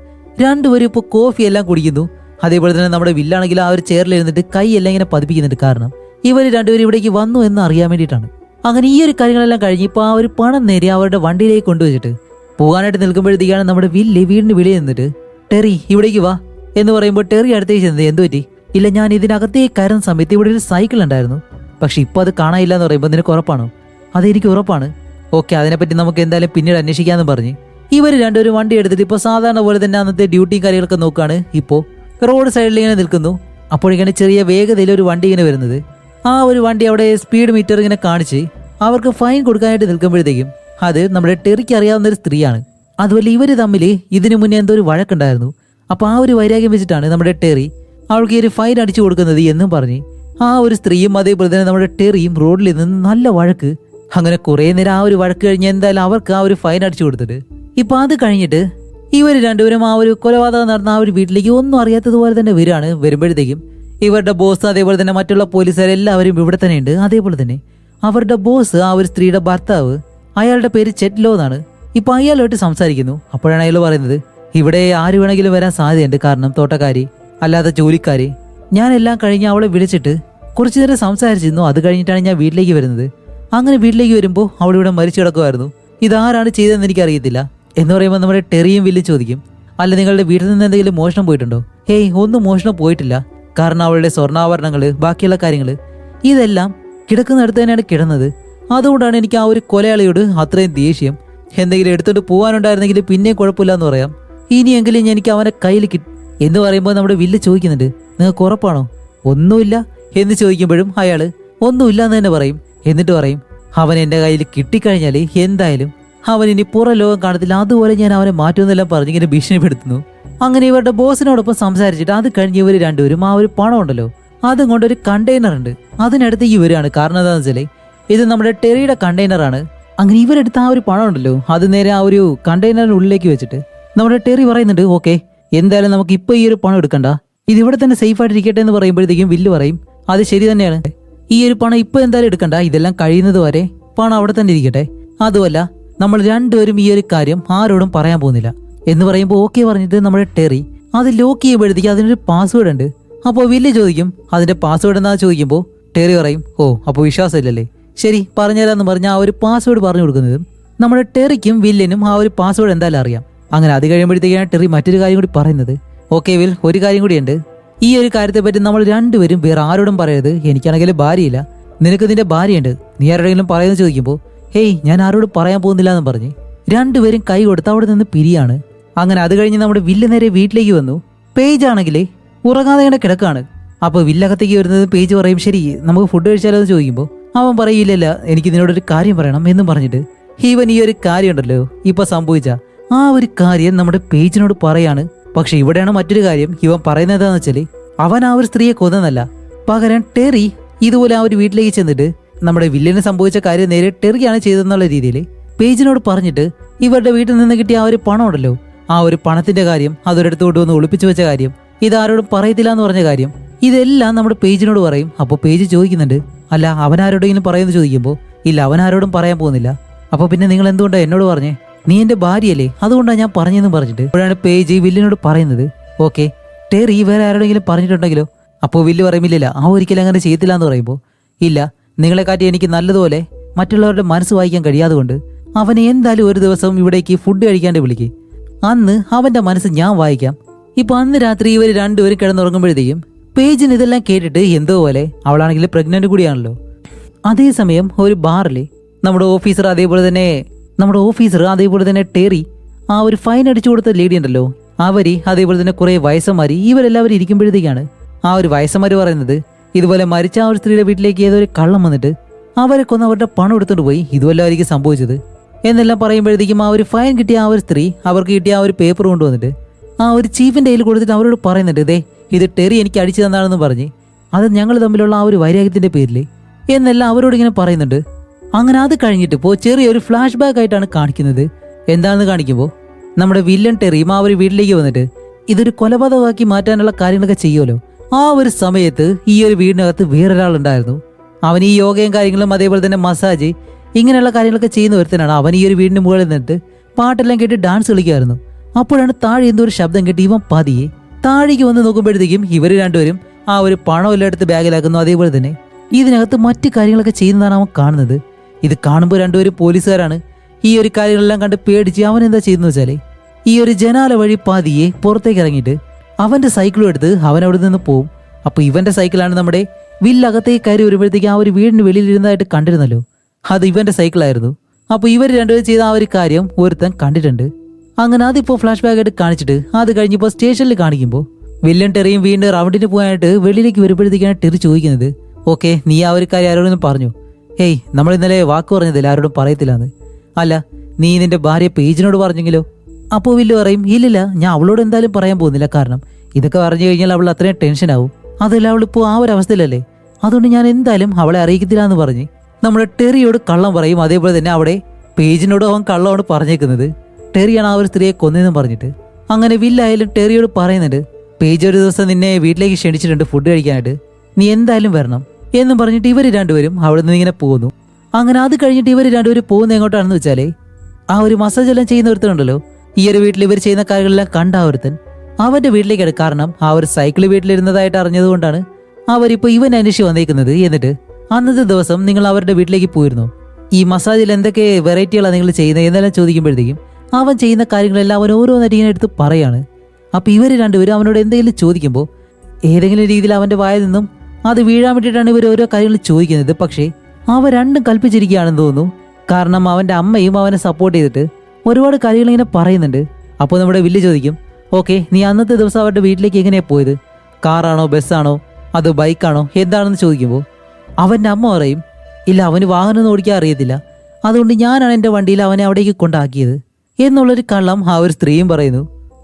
രണ്ടുപേരും ഇപ്പോൾ കോഫി എല്ലാം കുടിക്കുന്നു. അതേപോലെ തന്നെ നമ്മുടെ വില്ലാണെങ്കിൽ ആ ഒരു ചെയറിൽ ഇരുന്നിട്ട് കൈയെല്ലാം ഇങ്ങനെ പതിപ്പിക്കുന്നുണ്ട്. കാരണം ഇവർ രണ്ടുപേരും ഇവിടേക്ക് വന്നു എന്ന് അറിയാൻ വേണ്ടിയിട്ടാണ്. അങ്ങനെ ഈ ഒരു കാര്യങ്ങളെല്ലാം കഴിഞ്ഞ് ഇപ്പോൾ ആ ഒരു പണം നേരി അവരുടെ വണ്ടിയിലേക്ക് കൊണ്ടുവച്ചിട്ട് പോകാനായിട്ട് നിൽക്കുമ്പോഴത്തേക്കാണ് നമ്മുടെ വീടിന് വെളിയിൽ നിന്നിട്ട് ടെറി ഇവിടേക്ക് വാ എന്ന് പറയുമ്പോൾ ടെറി അടുത്തേക്ക് ചെന്നത് എന്ത് പറ്റി? ഇല്ല, ഞാൻ ഇതിനകത്തേക്ക് കയറുന്ന സമയത്ത് ഇവിടെ ഒരു സൈക്കിൾ ഉണ്ടായിരുന്നു, പക്ഷെ ഇപ്പോൾ അത് കാണാനില്ല എന്ന് പറയുമ്പോൾ നിനക്ക് ഉറപ്പാണോ? അതെനിക്ക് ഉറപ്പാണ്. ഓക്കെ, അതിനെപ്പറ്റി നമുക്ക് എന്തായാലും പിന്നീട് അന്വേഷിക്കാമെന്ന് പറഞ്ഞ് ഇവർ രണ്ടുപേരും വണ്ടി എടുത്തിട്ട് ഇപ്പോൾ സാധാരണ പോലെ തന്നെ അന്നത്തെ ഡ്യൂട്ടിയും കാര്യങ്ങളൊക്കെ നോക്കുകയാണ്. ഇപ്പോൾ റോഡ് സൈഡിൽ ഇങ്ങനെ നിൽക്കുന്നു. അപ്പോഴേക്കാണ് ചെറിയ വേഗതയിൽ ഒരു വണ്ടി ഇങ്ങനെ വരുന്നത്. ആ ഒരു വണ്ടി അവിടെ സ്പീഡ് മീറ്റർ ഇങ്ങനെ കാണിച്ച് അവർക്ക് ഫൈൻ കൊടുക്കാനായിട്ട് നിൽക്കുമ്പോഴത്തേക്കും അത് നമ്മുടെ ടെറിക്ക് അറിയാവുന്ന ഒരു സ്ത്രീയാണ്. അതുപോലെ ഇവർ തമ്മിൽ ഇതിനു മുന്നേ എന്തോ ഒരു വഴക്കുണ്ടായിരുന്നു. അപ്പോൾ ആ ഒരു വൈരാഗ്യം വെച്ചിട്ടാണ് നമ്മുടെ ടെറി അവൾക്ക് ഈ ഒരു ഫൈൻ അടിച്ചു കൊടുക്കുന്നത് എന്നും പറഞ്ഞ് ആ ഒരു സ്ത്രീയും അതേപോലെ തന്നെ നമ്മുടെ ടെറിയും റോഡിൽ നിന്ന് നല്ല വഴക്ക്. അങ്ങനെ കുറേ നേരം ആ ഒരു വഴക്ക് കഴിഞ്ഞ് എന്തായാലും അവർക്ക് ആ ഒരു ഫൈൻ അടിച്ചു കൊടുത്തിട്ട് ഇപ്പം അത് കഴിഞ്ഞിട്ട് ഇവർ രണ്ടുപേരും ആ ഒരു കൊലപാതകം നടന്ന ആ ഒരു വീട്ടിലേക്ക് ഒന്നും അറിയാത്തതുപോലെ തന്നെ വരുമ്പോഴത്തേക്കും ഇവരുടെ ബോസ് അതേപോലെ തന്നെ മറ്റുള്ള പോലീസുകാരെല്ലാവരും ഇവിടെ തന്നെ ഉണ്ട്. അതേപോലെ തന്നെ അവരുടെ ബോസ് ആ ഒരു സ്ത്രീയുടെ ഭർത്താവ്, അയാളുടെ പേര് ചെറ്റ്ലോ എന്നാണ്. ഇപ്പൊ അയാളുമായിട്ട് സംസാരിക്കുന്നു. അപ്പോഴാണ് അയാൾ പറയുന്നത് ഇവിടെ ആര് വേണമെങ്കിലും വരാൻ സാധ്യതയുണ്ട്, കാരണം തോട്ടക്കാരി അല്ലാതെ ജോലിക്കാരി. ഞാനെല്ലാം കഴിഞ്ഞ് അവളെ വിളിച്ചിട്ട് കുറച്ചു നേരം സംസാരിച്ചിരുന്നു. അത് കഴിഞ്ഞിട്ടാണ് ഞാൻ വീട്ടിലേക്ക് വരുന്നത്. അങ്ങനെ വീട്ടിലേക്ക് വരുമ്പോൾ അവളിവിടെ മരിച്ചു കിടക്കുമായിരുന്നു. ഇതാരാണ് ചെയ്തതെന്ന് എനിക്കറിയത്തില്ല എന്ന് പറയുമ്പോൾ നമ്മുടെ ടെറിയും വില്ലും ചോദിക്കും, അല്ല നിങ്ങളുടെ വീട്ടിൽ നിന്ന് എന്തെങ്കിലും മോഷണം പോയിട്ടുണ്ടോ? ഹേയ്, ഒന്നും മോഷണം പോയിട്ടില്ല. കാരണം അവളുടെ സ്വർണ്ണാഭരണങ്ങൾ, ബാക്കിയുള്ള കാര്യങ്ങൾ ഇതെല്ലാം കിടക്കുന്നിടത്ത് തന്നെയാണ് കിടന്നത്. അതുകൊണ്ടാണ് എനിക്ക് ആ ഒരു കൊലയാളിയോട് അത്രയും ദേഷ്യം. എന്തെങ്കിലും എടുത്തോണ്ട് പോകാനുണ്ടായിരുന്നെങ്കിൽ പിന്നെയും കുഴപ്പമില്ല എന്ന് പറയാം. ഇനിയെങ്കിലും എനിക്ക് അവനെ കയ്യിൽ എന്ന് പറയുമ്പോൾ നമ്മുടെ വില്ല് ചോദിക്കുന്നുണ്ട്, നിങ്ങൾക്ക് ഉറപ്പാണോ? ഒന്നുമില്ല എന്ന് ചോദിക്കുമ്പോഴും അയാൾ ഒന്നുമില്ല എന്ന് തന്നെ പറയും. എന്നിട്ട് പറയും, അവൻ എൻ്റെ കയ്യിൽ കിട്ടിക്കഴിഞ്ഞാൽ എന്തായാലും അവൻ ഇനി പുറം ലോകം കാണത്തില്ല, അതുപോലെ ഞാൻ അവനെ മാറ്റുമെന്നെല്ലാം പറഞ്ഞിങ്ങനെ ഭീഷണിപ്പെടുത്തുന്നു. അങ്ങനെ ഇവരുടെ ബോസിനോടൊപ്പം സംസാരിച്ചിട്ട് അത് കഴിഞ്ഞ് ഇവർ രണ്ടുപേരും ആ ഒരു പണം ഉണ്ടല്ലോ അതും കൊണ്ടൊരു കണ്ടെയ്നർ ഉണ്ട് അതിനടുത്തേക്ക് ഇവരാണ്. കാരണം എന്താണെന്ന് വെച്ചാൽ ഇത് നമ്മുടെ ടെറിയുടെ കണ്ടെയ്നറാണ്. അങ്ങനെ ഇവരെടുത്ത് ആ ഒരു പണം ഉണ്ടല്ലോ അത് നേരെ ആ ഒരു കണ്ടെയ്നറിനുള്ളിലേക്ക് വെച്ചിട്ട് നമ്മുടെ ടെറി പറയുന്നുണ്ട്, ഓക്കെ എന്തായാലും നമുക്ക് ഇപ്പൊ ഈ ഒരു പണം എടുക്കണ്ട, ഇത് ഇവിടെ തന്നെ സേഫ് ആയിട്ട് ഇരിക്കട്ടെ എന്ന് പറയുമ്പോഴത്തേക്കും വില്ല് പറയും, അത് ശരി തന്നെയാണ്, ഈ ഒരു പണം ഇപ്പൊ എന്തായാലും എടുക്കണ്ട, ഇതെല്ലാം കഴിയുന്നത് വരെ പണം അവിടെ തന്നെ ഇരിക്കട്ടെ. അതുമല്ല നമ്മൾ രണ്ടുപേരും ഈ ഒരു കാര്യം ആരോടും പറയാൻ പോകുന്നില്ല എന്ന് പറയുമ്പോൾ ഓക്കെ പറഞ്ഞിട്ട് നമ്മുടെ ടെറി അത് ലോക്ക് ചെയ്യുമ്പോഴത്തേക്ക് അതിനൊരു പാസ്വേഡ് ഉണ്ട്. അപ്പോൾ വില്ല് ചോദിക്കും അതിന്റെ പാസ്വേഡ് എന്താ ചോദിക്കുമ്പോൾ ടെറി പറയും, ഓ അപ്പോൾ വിശ്വാസമില്ലല്ലേ, ശരി പറഞ്ഞുതരാന്ന് പറഞ്ഞ ആ ഒരു പാസ്വേഡ് പറഞ്ഞു കൊടുക്കുന്നതും നമ്മുടെ ടെറിക്കും വില്ലിനും ആ ഒരു പാസ്വേഡ് എന്തായാലും അറിയാം. അങ്ങനെ അത് കഴിയുമ്പോഴത്തേക്കാണ് ടെറി മറ്റൊരു കാര്യം കൂടി പറയുന്നത്, ഓക്കെ വിൽ, ഒരു കാര്യം കൂടിയുണ്ട്, ഈ ഒരു കാര്യത്തെ പറ്റി നമ്മൾ രണ്ടുപേരും വേറെ ആരോടും പറയരുത്, എനിക്കാണെങ്കിൽ ഭാര്യയില്ല, നിനക്ക് നിന്റെ ഭാര്യയുണ്ട്, നീ ആരോടെങ്കിലും പറയുന്നത് ചോദിക്കുമ്പോൾ ഹേയ് ഞാൻ ആരോടും പറയാൻ പോകുന്നില്ല എന്ന് പറഞ്ഞ് രണ്ടുപേരും കൈ കൊടുത്ത് അവിടെ നിന്ന് പിരിയാണ്. അങ്ങനെ അത് കഴിഞ്ഞ് നമ്മുടെ വില്ല് നേരെ വീട്ടിലേക്ക് വന്നു. പേജ് ആണെങ്കിലേ ഉറങ്ങാതെ ഇങ്ങനെ കിടക്കാണ്. അപ്പോൾ വില്ലകത്തേക്ക് വരുന്നത് പേജ് പറയും, ശരി നമുക്ക് ഫുഡ് കഴിച്ചാലോ എന്ന് ചോദിക്കുമ്പോൾ അവൻ പറയില്ലല്ല എനിക്ക് നിന്നോടൊരു കാര്യം പറയണം എന്നും പറഞ്ഞിട്ട് ഇവൻ ഈ ഒരു കാര്യം ഉണ്ടല്ലോ ഇപ്പൊ സംഭവിച്ച ആ ഒരു കാര്യം നമ്മുടെ പേജിനോട് പറയാണ്. പക്ഷെ ഇവിടെയാണ് മറ്റൊരു കാര്യം, ഇവൻ പറയുന്നത് എന്താണെന്ന് വെച്ചാൽ അവൻ ആ ഒരു സ്ത്രീയെ കൊന്നതല്ല, പകരം ടെറി ഇതുപോലെ ആ ഒരു വീട്ടിലേക്ക് ചെന്നിട്ട് നമ്മുടെ വില്ലിന് സംഭവിച്ച കാര്യം നേരെ ടെറിയാണ് ചെയ്തതെന്നുള്ള രീതിയിൽ പേജിനോട് പറഞ്ഞിട്ട് ഇവരുടെ വീട്ടിൽ നിന്ന് കിട്ടിയ ആ ഒരു പണം ഉണ്ടല്ലോ ആ ഒരു പണത്തിന്റെ കാര്യം അതൊരിടത്ത് കൊണ്ടുവന്ന് ഒളിപ്പിച്ചു വെച്ച കാര്യം ഇതാരോടും പറയത്തില്ല എന്ന് പറഞ്ഞ കാര്യം ഇതെല്ലാം നമ്മുടെ പേജിനോട് പറയും. അപ്പോൾ പേജ് ചോദിക്കുന്നുണ്ട്, അല്ല അവനാരോടെങ്കിലും പറയുമെന്ന് ചോദിക്കുമ്പോൾ ഇല്ല അവനാരോടും പറയാൻ പോകുന്നില്ല. അപ്പോൾ പിന്നെ നിങ്ങൾ എന്തുകൊണ്ടാണ് എന്നോട് പറഞ്ഞേ, നീ എൻ്റെ ഭാര്യയല്ലേ അതുകൊണ്ടാണ് ഞാൻ പറഞ്ഞതെന്ന് പറഞ്ഞിട്ട് അപ്പോഴാണ് പേജ് വില്ലിനോട് പറയുന്നത്, ഓക്കെ ടെറി വേറെ ആരോടെങ്കിലും പറഞ്ഞിട്ടുണ്ടെങ്കിലോ? അപ്പോൾ വില്ല് പറയുമില്ല ആ ഒരിക്കലും അങ്ങനെ ചെയ്യത്തില്ല എന്ന് പറയുമ്പോൾ ഇല്ല നിങ്ങളെക്കാട്ടി എനിക്ക് നല്ലതുപോലെ മറ്റുള്ളവരുടെ മനസ്സ് വായിക്കാൻ കഴിയാതുകൊണ്ട് അവനെ എന്തായാലും ഒരു ദിവസം ഇവിടേക്ക് ഫുഡ് കഴിക്കാണ്ട് വിളിക്ക്, അന്ന് അവന്റെ മനസ്സ് ഞാൻ വായിക്കാം. ഇപ്പൊ അന്ന് രാത്രി ഇവർ രണ്ടുപേരും കിടന്നുറങ്ങുമ്പോഴത്തേക്കും പേജിന് ഇതെല്ലാം കേട്ടിട്ട് എന്തോ പോലെ, അവളാണെങ്കിൽ പ്രഗ്നന്റ് കൂടിയാണല്ലോ. അതേസമയം ഒരു ബാറിൽ നമ്മുടെ ഓഫീസർ അതേപോലെ തന്നെ ടെറി ആ ഒരു ഫൈൻ അടിച്ചു കൊടുത്ത ലേഡി ഉണ്ടല്ലോ അവര് അതേപോലെ തന്നെ കുറെ വയസ്സന്മാര് ഇവരെല്ലാവരും ഇരിക്കുമ്പോഴത്തേക്കാണ് ആ ഒരു വയസ്സന്മാര് പറയുന്നത് ഇതുപോലെ മരിച്ച ആ ഒരു സ്ത്രീയുടെ വീട്ടിലേക്ക് ഏതോ ഒരു കള്ളം വന്നിട്ട് അവരെ കൊന്ന് അവരുടെ പണം എടുത്തുകൊണ്ട് പോയി, ഇതുവല്ലായിരിക്കും സംഭവിച്ചത് എന്നെല്ലാം പറയുമ്പോഴത്തേക്കും ആ ഒരു ഫൈൻ കിട്ടിയ ആ ഒരു സ്ത്രീ അവർക്ക് കിട്ടിയ ആ ഒരു പേപ്പർ കൊണ്ടുവന്നിട്ട് ആ ഒരു ചീഫിന്റെ കയ്യിൽ കൊടുത്തിട്ട് അവരോട് പറയുന്നുണ്ട്, ദേ ഇത് ടെറി എനിക്ക് അടിച്ചു തന്നാണെന്ന് പറഞ്ഞ് അത് ഞങ്ങൾ തമ്മിലുള്ള ആ ഒരു വൈരാഗ്യത്തിന്റെ പേരിൽ എന്നെല്ലാം അവരോട് ഇങ്ങനെ പറയുന്നുണ്ട്. അങ്ങനെ അത് കഴിഞ്ഞിട്ട് ഇപ്പോൾ ചെറിയൊരു ഫ്ലാഷ് ബാക്ക് ആയിട്ടാണ് കാണിക്കുന്നത്. എന്താണെന്ന് കാണിക്കുമ്പോൾ നമ്മുടെ വില്ലൻ ടെറിയും ആ ഒരു വീട്ടിലേക്ക് വന്നിട്ട് ഇതൊരു കൊലപാതകമാക്കി മാറ്റാനുള്ള കാര്യങ്ങളൊക്കെ ചെയ്യുമല്ലോ, ആ ഒരു സമയത്ത് ഈ ഒരു വീടിനകത്ത് വേറൊരാളുണ്ടായിരുന്നു. അവൻ ഈ യോഗയും കാര്യങ്ങളും അതേപോലെ തന്നെ മസാജ് ഇങ്ങനെയുള്ള കാര്യങ്ങളൊക്കെ ചെയ്യുന്ന ഒരുത്തനാണ്. അവൻ ഈ ഒരു വീടിന് മുകളിൽ നിന്നിട്ട് പാട്ടെല്ലാം കേട്ട് ഡാൻസ് കളിക്കുമായിരുന്നു. അപ്പോഴാണ് താഴെ എന്തോ ഒരു ശബ്ദം കേട്ട് ഇവൻ പതിയെ താഴേക്ക് വന്ന് നോക്കുമ്പോഴത്തേക്കും ഇവർ രണ്ടുപേരും ആ ഒരു പണം എല്ലാം എടുത്ത് ബാഗിലാക്കുന്നു. അതേപോലെ തന്നെ ഇതിനകത്ത് മറ്റു കാര്യങ്ങളൊക്കെ ചെയ്യുന്നതാണ് അവൻ കാണുന്നത്. ഇത് കാണുമ്പോൾ രണ്ടുപേരും പോലീസുകാരാണ്. ഈ ഒരു കാര്യങ്ങളെല്ലാം കണ്ട് പേടിച്ച് അവൻ എന്താ ചെയ്യുന്നത് വെച്ചാല് ഈ ഒരു ജനാല വഴി പാതിയെ പുറത്തേക്ക് ഇറങ്ങിയിട്ട് അവന്റെ സൈക്കിളും എടുത്ത് അവൻ അവിടെ നിന്ന് പോവും. അപ്പൊ ഇവന്റെ സൈക്കിളാണ് നമ്മുടെ വില്ലകത്തേക്ക് കയറി വരുമ്പോഴത്തേക്ക് ആ ഒരു വീടിന് വെളിയിലിരുന്നതായിട്ട് കണ്ടിരുന്നല്ലോ, അത് ഇവന്റെ സൈക്കിളായിരുന്നു. അപ്പൊ ഇവർ രണ്ടുപേരും ചെയ്ത ആ ഒരു കാര്യം ഒരുത്തൻ കണ്ടിട്ടുണ്ട്. അങ്ങനെ അതിപ്പോ ഫ്ലാഷ് ബാക്ക് ആയിട്ട് കാണിച്ചിട്ട് അത് കഴിഞ്ഞപ്പോ സ്റ്റേഷനിൽ കാണിക്കുമ്പോൾ വില്ലൻ ടെറിയും വീണ്ടും റൗണ്ടിന് പോകാനായിട്ട് വെളിയിലേക്ക് വരുമ്പോഴത്തേക്കാണ് ടെറി ചോദിക്കുന്നത്, ഓക്കെ നീ ആ ഒരു കാര്യം ആരോടൊന്നും പറഞ്ഞു? ഹേയ് നമ്മൾ ഇന്നലെ വാക്ക് പറഞ്ഞതില്ല ആരോടും പറയത്തില്ലാന്ന്. അല്ല നീ നിന്റെ ഭാര്യ പേജിനോട് പറഞ്ഞെങ്കിലോ? അപ്പോൾ വില്ല് പറയും ഇല്ലില്ല ഞാൻ അവളോട് എന്തായാലും പറയാൻ പോകുന്നില്ല, കാരണം ഇതൊക്കെ പറഞ്ഞു കഴിഞ്ഞാൽ അവൾ അത്രയും ടെൻഷൻ ആവും. അതല്ല അവളിപ്പോൾ ആ ഒരു അവസ്ഥയിലല്ലേ, അതുകൊണ്ട് ഞാൻ എന്തായാലും അവളെ അറിയിക്കത്തില്ല എന്ന് പറഞ്ഞ് നമ്മുടെ ടെറിയോട് കള്ളം പറയും. അതേപോലെ തന്നെ അവിടെ പേജിനോട് അവൻ കള്ളമാണ് പറഞ്ഞേക്കുന്നത്. ടെറിയാണ് ആ ഒരു സ്ത്രീയെ കൊന്നതെന്ന് പറഞ്ഞിട്ട്. അങ്ങനെ വില്ലായാലും ടെറിയോട് പറയുന്നുണ്ട്, പേജ് ഒരു ദിവസം നിന്നെ വീട്ടിലേക്ക് ക്ഷണിച്ചിട്ടുണ്ട് ഫുഡ് കഴിക്കാനായിട്ട്, നീ എന്തായാലും വരണം എന്നും പറഞ്ഞിട്ട് ഇവർ രണ്ടുപേരും അവിടെ നിന്ന് ഇങ്ങനെ പോകുന്നു. അങ്ങനെ അത് കഴിഞ്ഞിട്ട് ഇവർ രണ്ടുപേരും പോകുന്നത് എങ്ങോട്ടാണെന്ന് വെച്ചാലേ ആ ഒരു മസാജ് എല്ലാം ചെയ്യുന്ന ഒരുത്തനുണ്ടല്ലോ, ഈ ഒരു വീട്ടിൽ ഇവർ ചെയ്യുന്ന കാര്യങ്ങളെല്ലാം കണ്ട ഒരുത്തൻ അവന്റെ വീട്ടിലേക്കാണ്. കാരണം ആ ഒരു സൈക്കിൾ വീട്ടിലിരുന്നതായിട്ട് അറിഞ്ഞതുകൊണ്ടാണ് അവരിപ്പോ ഇവൻ അന്വേഷിച്ച് വന്നേക്കുന്നത്. എന്നിട്ട് അന്നത്തെ ദിവസം നിങ്ങൾ അവരുടെ വീട്ടിലേക്ക് പോയിരുന്നു, ഈ മസാജിൽ എന്തൊക്കെ വെറൈറ്റികളാണ് നിങ്ങൾ ചെയ്യുന്നത് എന്നെല്ലാം ചോദിക്കുമ്പോഴത്തേക്കും അവൻ ചെയ്യുന്ന കാര്യങ്ങളെല്ലാം അവൻ ഓരോന്നായിട്ട് ഇങ്ങനെ എടുത്ത് പറയാണ്. അപ്പൊ ഇവർ രണ്ടുപേരും അവനോട് എന്തെങ്കിലും ചോദിക്കുമ്പോൾ ഏതെങ്കിലും രീതിയിൽ അവന്റെ വായിൽ നിന്നും അത് വീഴാൻ വേണ്ടിയിട്ടാണ് ഇവർ ഓരോ കാര്യങ്ങൾ ചോദിക്കുന്നത്. പക്ഷേ അവ രണ്ടും കൽപ്പിച്ചിരിക്കുകയാണെന്ന് തോന്നുന്നു. കാരണം അവന്റെ അമ്മയും അവനെ സപ്പോർട്ട് ചെയ്തിട്ട് ഒരുപാട് കാര്യങ്ങൾ ഇങ്ങനെ പറയുന്നുണ്ട്. അപ്പോൾ നമ്മുടെ വില്ല് ചോദിക്കും, ഓക്കെ നീ അന്നത്തെ ദിവസം അവരുടെ വീട്ടിലേക്ക് എങ്ങനെയാ പോയത്? കാറാണോ ബസ്സാണോ അതോ ബൈക്കാണോ എന്താണെന്ന് ചോദിക്കുമ്പോൾ അവന്റെ അമ്മ പറയും, ഇല്ല അവന് വാഹനം ഓടിക്കാൻ അറിയത്തില്ല, അതുകൊണ്ട് ഞാനാണ് എൻ്റെ വണ്ടിയിൽ അവനെ അവിടേക്ക് കൊണ്ടാക്കിയത് എന്നുള്ളൊരു കള്ളം ആ ഒരു സ്ത്രീയും പറയുന്നു.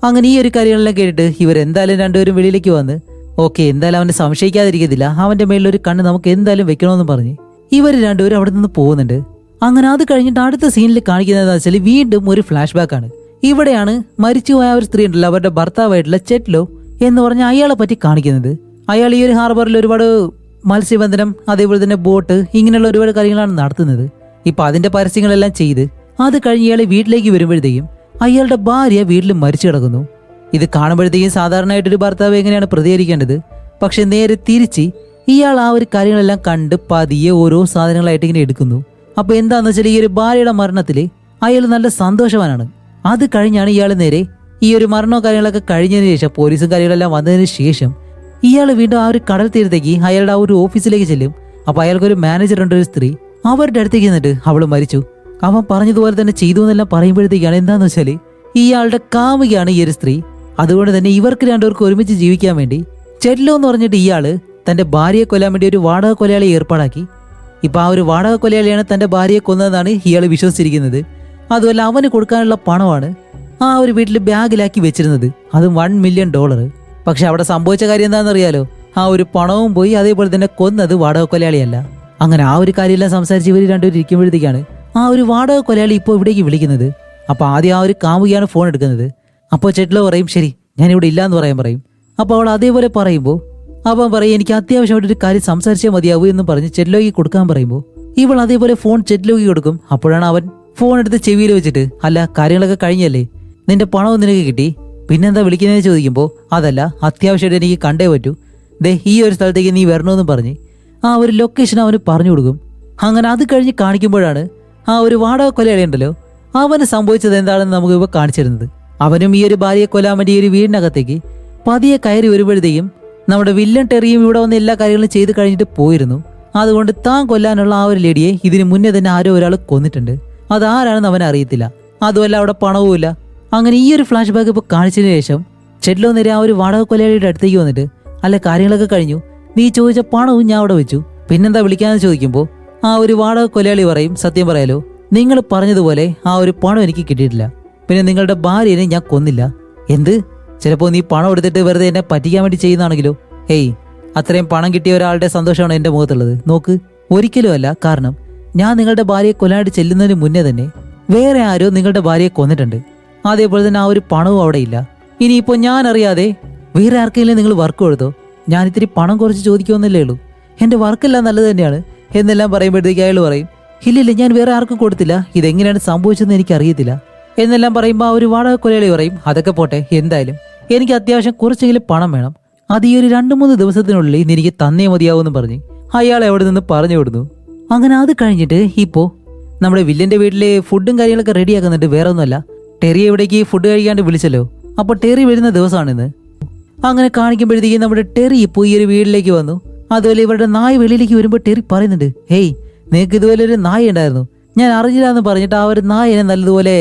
അങ്ങനെ ഈ ഒരു കാര്യങ്ങളെല്ലാം കേട്ടിട്ട് ഇവരെന്തായാലും രണ്ടുപേരും വെളിയിലേക്ക് വന്ന് ഓക്കെ എന്തായാലും അവനെ സംശയിക്കാതിരിക്കത്തില്ല, അവന്റെ മേളിലൊരു കണ്ണ് നമുക്ക് എന്തായാലും വെക്കണമെന്ന് പറഞ്ഞ് ഇവർ രണ്ടുപേരും അവിടെ നിന്ന് പോകുന്നുണ്ട്. അങ്ങനെ അത് കഴിഞ്ഞിട്ട് അടുത്ത സീനിൽ കാണിക്കുന്നത് വെച്ചാൽ വീണ്ടും ഒരു ഫ്ലാഷ് ബാക്ക് ആണ്. ഇവിടെയാണ് മരിച്ചുപോയ ഒരു സ്ത്രീ ഉണ്ടല്ലോ, അവരുടെ ഭർത്താവായിട്ടുള്ള ചെറ്റ്ലോ എന്ന് പറഞ്ഞ അയാളെ പറ്റി കാണിക്കുന്നത്. അയാൾ ഈ ഒരു ഹാർബറിൽ ഒരുപാട് മത്സ്യബന്ധനം അതേപോലെ തന്നെ ബോട്ട് ഇങ്ങനെയുള്ള ഒരുപാട് കാര്യങ്ങളാണ് നടത്തുന്നത്. ഇപ്പൊ അതിന്റെ പരസ്യങ്ങളെല്ലാം ചെയ്ത് അത് കഴിഞ്ഞ് ഇയാളെ വീട്ടിലേക്ക് വരുമ്പോഴത്തേക്കും അയാളുടെ ഭാര്യ വീട്ടിൽ മരിച്ചു കിടക്കുന്നു. ഇത് കാണുമ്പോഴത്തേക്കും സാധാരണയായിട്ടൊരു ഭർത്താവ് എങ്ങനെയാണ് പ്രതികരിക്കേണ്ടത്, പക്ഷെ നേരെ തിരിച്ച് ഇയാൾ ആ ഒരു കാര്യങ്ങളെല്ലാം കണ്ട് പതിയെ ഓരോ സാധനങ്ങളായിട്ട് ഇങ്ങനെ എടുക്കുന്നു. അപ്പൊ എന്താന്ന് വെച്ചാൽ ഈ ഒരു ഭാര്യയുടെ മരണത്തില് അയാൾ നല്ല സന്തോഷവാനാണ്. അത് കഴിഞ്ഞാണ് ഇയാൾ നേരെ ഈ ഒരു മരണവും കാര്യങ്ങളൊക്കെ കഴിഞ്ഞതിന് ശേഷം പോലീസും കാര്യങ്ങളെല്ലാം വന്നതിന് ശേഷം ഇയാൾ വീണ്ടും ആ ഒരു കടൽ തീരത്തേക്ക് അയാളുടെ ആ ഒരു ഓഫീസിലേക്ക് ചെല്ലും. അപ്പൊ അയാൾക്കൊരു മാനേജർ ഉണ്ട്, ഒരു സ്ത്രീ. അവരുടെ അടുത്തേക്ക് നിന്നിട്ട് അവള് മരിച്ചു, അവൻ പറഞ്ഞതുപോലെ തന്നെ ചെയ്തു എന്നെല്ലാം പറയുമ്പോഴത്തേക്കാണ് എന്താന്ന് വെച്ചാല് ഇയാളുടെ കാമുകയാണ് ഈ ഒരു സ്ത്രീ. അതുകൊണ്ട് തന്നെ ഇവർക്ക് രണ്ടുപേർക്ക് ഒരുമിച്ച് ജീവിക്കാൻ വേണ്ടി ചെറ്റ്ലോ എന്ന് പറഞ്ഞിട്ട് ഇയാള് തന്റെ ഭാര്യയെ കൊല്ലാൻ വേണ്ടി ഒരു വാടക കൊലയാളി ഏർപ്പാടാക്കി. ഇപ്പൊ ആ ഒരു വാടക കൊലയാളിയാണ് തന്റെ ഭാര്യയെ കൊന്നതെന്നാണ് ഇയാൾ വിശ്വസിച്ചിരിക്കുന്നത്. അതുമല്ല അവന് കൊടുക്കാനുള്ള പണമാണ് ആ ഒരു വീട്ടിൽ ബാഗിലാക്കി വെച്ചിരുന്നത്, അതും $1 മില്യൺ. പക്ഷെ അവിടെ സംഭവിച്ച കാര്യം എന്താണെന്നറിയാലോ, ആ ഒരു പണവും പോയി, അതേപോലെ തന്നെ കൊന്നത് വാടക കൊലയാളിയല്ല. അങ്ങനെ ആ ഒരു കാര്യമെല്ലാം സംസാരിച്ച് ഇവർ രണ്ടുപേരും ഇരിക്കുമ്പോഴത്തേക്കാണ് ആ ഒരു വാടക കൊലയാളി ഇപ്പോൾ ഇവിടേക്ക് വിളിക്കുന്നത്. അപ്പൊ ആദ്യം ആ ഒരു കാമുകിയാണ് ഫോൺ എടുക്കുന്നത്. അപ്പോൾ ചെറ്റ്ലോ പറയും ശരി ഞാൻ ഇവിടെ ഇല്ലാന്ന് പറയും. അപ്പോൾ അവൾ അതേപോലെ പറയുമ്പോൾ അവൻ പറയും എനിക്ക് അത്യാവശ്യമായിട്ടൊരു കാര്യം സംസാരിച്ചേ മതിയാവൂ എന്ന് പറഞ്ഞ് ചെറ്റ്ലോയ്ക്ക് കൊടുക്കാൻ പറയുമ്പോൾ ഇവൾ അതേപോലെ ഫോൺ ചെറ്റ്ലോയ്ക്ക് കൊടുക്കും. അപ്പോഴാണ് അവൻ ഫോൺ എടുത്ത് ചെവിയിൽ വെച്ചിട്ട്, അല്ല കാര്യങ്ങളൊക്കെ കഴിഞ്ഞല്ലേ, നിന്റെ പണവും നിനക്ക് കിട്ടി, പിന്നെന്താ വിളിക്കുന്നതെന്ന് ചോദിക്കുമ്പോൾ അതല്ല അത്യാവശ്യമായിട്ട് എനിക്ക് കണ്ടേ പറ്റൂ, ദേ ഈ ഒരു സ്ഥലത്തേക്ക് നീ വരണമെന്ന് പറഞ്ഞ് ആ ഒരു ലൊക്കേഷൻ അവന് പറഞ്ഞു കൊടുക്കും. അങ്ങനെ അത് കഴിഞ്ഞ് കാണിക്കുമ്പോഴാണ് ആ ഒരു വാടക കൊലയാളി ഉണ്ടല്ലോ അവന് സംഭവിച്ചത് എന്താണെന്ന് നമുക്ക് ഇപ്പോൾ കാണിച്ചിരുന്നത്. അവനും ഈ ഒരു ഭാര്യയെ കൊല്ലാൻ വേണ്ടി ഈ ഒരു വീടിനകത്തേക്ക് പതിയെ കയറി വരുമ്പോഴത്തേക്കും നമ്മുടെ വില്ലൻ ടെറിയും ഇവിടെ വന്ന് എല്ലാ കാര്യങ്ങളും ചെയ്ത് കഴിഞ്ഞിട്ട് പോയിരുന്നു. അതുകൊണ്ട് താൻ കൊല്ലാനുള്ള ആ ഒരു ലേഡിയെ ഇതിന് മുന്നേ തന്നെ ആരോ ഒരാൾ കൊന്നിട്ടുണ്ട്, അതാരാണെന്ന് അവൻ അറിയത്തില്ല. അതുമല്ല അവിടെ പണവുമില്ല. അങ്ങനെ ഈ ഒരു ഫ്ലാഷ് ബാക്ക് ഇപ്പോൾ കാണിച്ചതിന് ശേഷം ചെറ്റ്ലോ നേരെ ആ ഒരു വാടക കൊലയാളിയുടെ അടുത്തേക്ക് വന്നിട്ട്, അല്ല കാര്യങ്ങളൊക്കെ കഴിഞ്ഞു, നീ ചോദിച്ച പണവും ഞാൻ അവിടെ വെച്ചു, പിന്നെന്താ വിളിക്കാന്ന് ചോദിക്കുമ്പോൾ ആ ഒരു വാടക കൊലയാളി പറയും സത്യം പറയാലോ നിങ്ങൾ പറഞ്ഞതുപോലെ ആ ഒരു പണം എനിക്ക് കിട്ടിയിട്ടില്ല, പിന്നെ നിങ്ങളുടെ ഭാര്യനെ ഞാൻ കൊന്നില്ല. എന്ത്? ചിലപ്പോൾ നീ പണം എടുത്തിട്ട് വെറുതെ എന്നെ പറ്റിക്കാൻ വേണ്ടി ചെയ്യുന്നതാണെങ്കിലോ? ഹേയ് അത്രയും പണം കിട്ടിയ ഒരാളുടെ സന്തോഷമാണ് എൻ്റെ മുഖത്തുള്ളത്, നോക്ക് ഒരിക്കലും അല്ല. കാരണം ഞാൻ നിങ്ങളുടെ ഭാര്യയെ കൊല്ലാനായിട്ട് ചെല്ലുന്നതിന് മുന്നേ തന്നെ വേറെ ആരോ നിങ്ങളുടെ ഭാര്യയെ കൊന്നിട്ടുണ്ട്, അതേപോലെ തന്നെ ആ ഒരു പണവും അവിടെ ഇല്ല. ഇനിയിപ്പോൾ ഞാൻ അറിയാതെ വേറെ ആർക്കെങ്കിലും നിങ്ങൾ വർക്ക് കൊടുത്തോ? ഞാൻ ഇത്തിരി പണം കുറച്ച് ചോദിക്കുമെന്നല്ലേ ഉള്ളൂ, എൻ്റെ വർക്കെല്ലാം നല്ലത് തന്നെയാണ് എന്നെല്ലാം പറയുമ്പോഴത്തേക്ക് അയാൾ പറയും, ഇല്ലില്ല ഞാൻ വേറെ ആർക്കും കൊടുത്തില്ല, ഇതെങ്ങനെയാണ് സംഭവിച്ചതെന്ന് എനിക്കറിയത്തില്ല എന്നെല്ലാം പറയുമ്പോൾ ആ ഒരു വാടക കൊലയാളി പറയും, അതൊക്കെ പോട്ടെ, എന്തായാലും എനിക്ക് അത്യാവശ്യം കുറച്ചെങ്കിലും പണം വേണം, അത് ഈ ഒരു 2-3 ദിവസത്തിനുള്ളിൽ എനിക്ക് തന്നേ മതിയാവുമെന്ന് പറഞ്ഞ് അയാളെ അവിടെ നിന്ന് പറഞ്ഞു വിടുന്നു. അങ്ങനെ അത് കഴിഞ്ഞിട്ട് ഇപ്പോ നമ്മുടെ വില്ലന്റെ വീട്ടിലെ ഫുഡും കാര്യങ്ങളൊക്കെ റെഡിയാക്കുന്നുണ്ട്. വേറെ ഒന്നുമല്ല, ടെറി എവിടേക്ക് ഫുഡ് കഴിക്കാണ്ട് വിളിച്ചല്ലോ, അപ്പൊ ടെറി വരുന്ന ദിവസമാണിന്ന്. അങ്ങനെ കാണിക്കുമ്പോഴത്തേക്കും നമ്മുടെ ടെറി ഇപ്പോൾ ഈ ഒരു വീട്ടിലേക്ക് വന്നു. അതുപോലെ ഇവരുടെ നായ വെളിയിലേക്ക് വരുമ്പോൾ ടെറി പറയുന്നുണ്ട്, ഹേയ് നിനക്ക് ഇതുപോലെ ഒരു നായ ഉണ്ടായിരുന്നു, ഞാൻ അറിഞ്ഞില്ല എന്ന് പറഞ്ഞിട്ട് ആ ഒരു നായനെ നല്ലതുപോലെ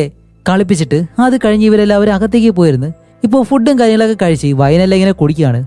കളിപ്പിച്ചിട്ട് അത് കഴിഞ്ഞ് ഇവരെല്ലാവരും അകത്തേക്ക് പോയിരുന്നു. ഇപ്പോൾ ഫുഡും കാര്യങ്ങളൊക്കെ കഴിച്ച് വൈനെല്ലാം ഇങ്ങനെ കുടിക്കുകയാണ്.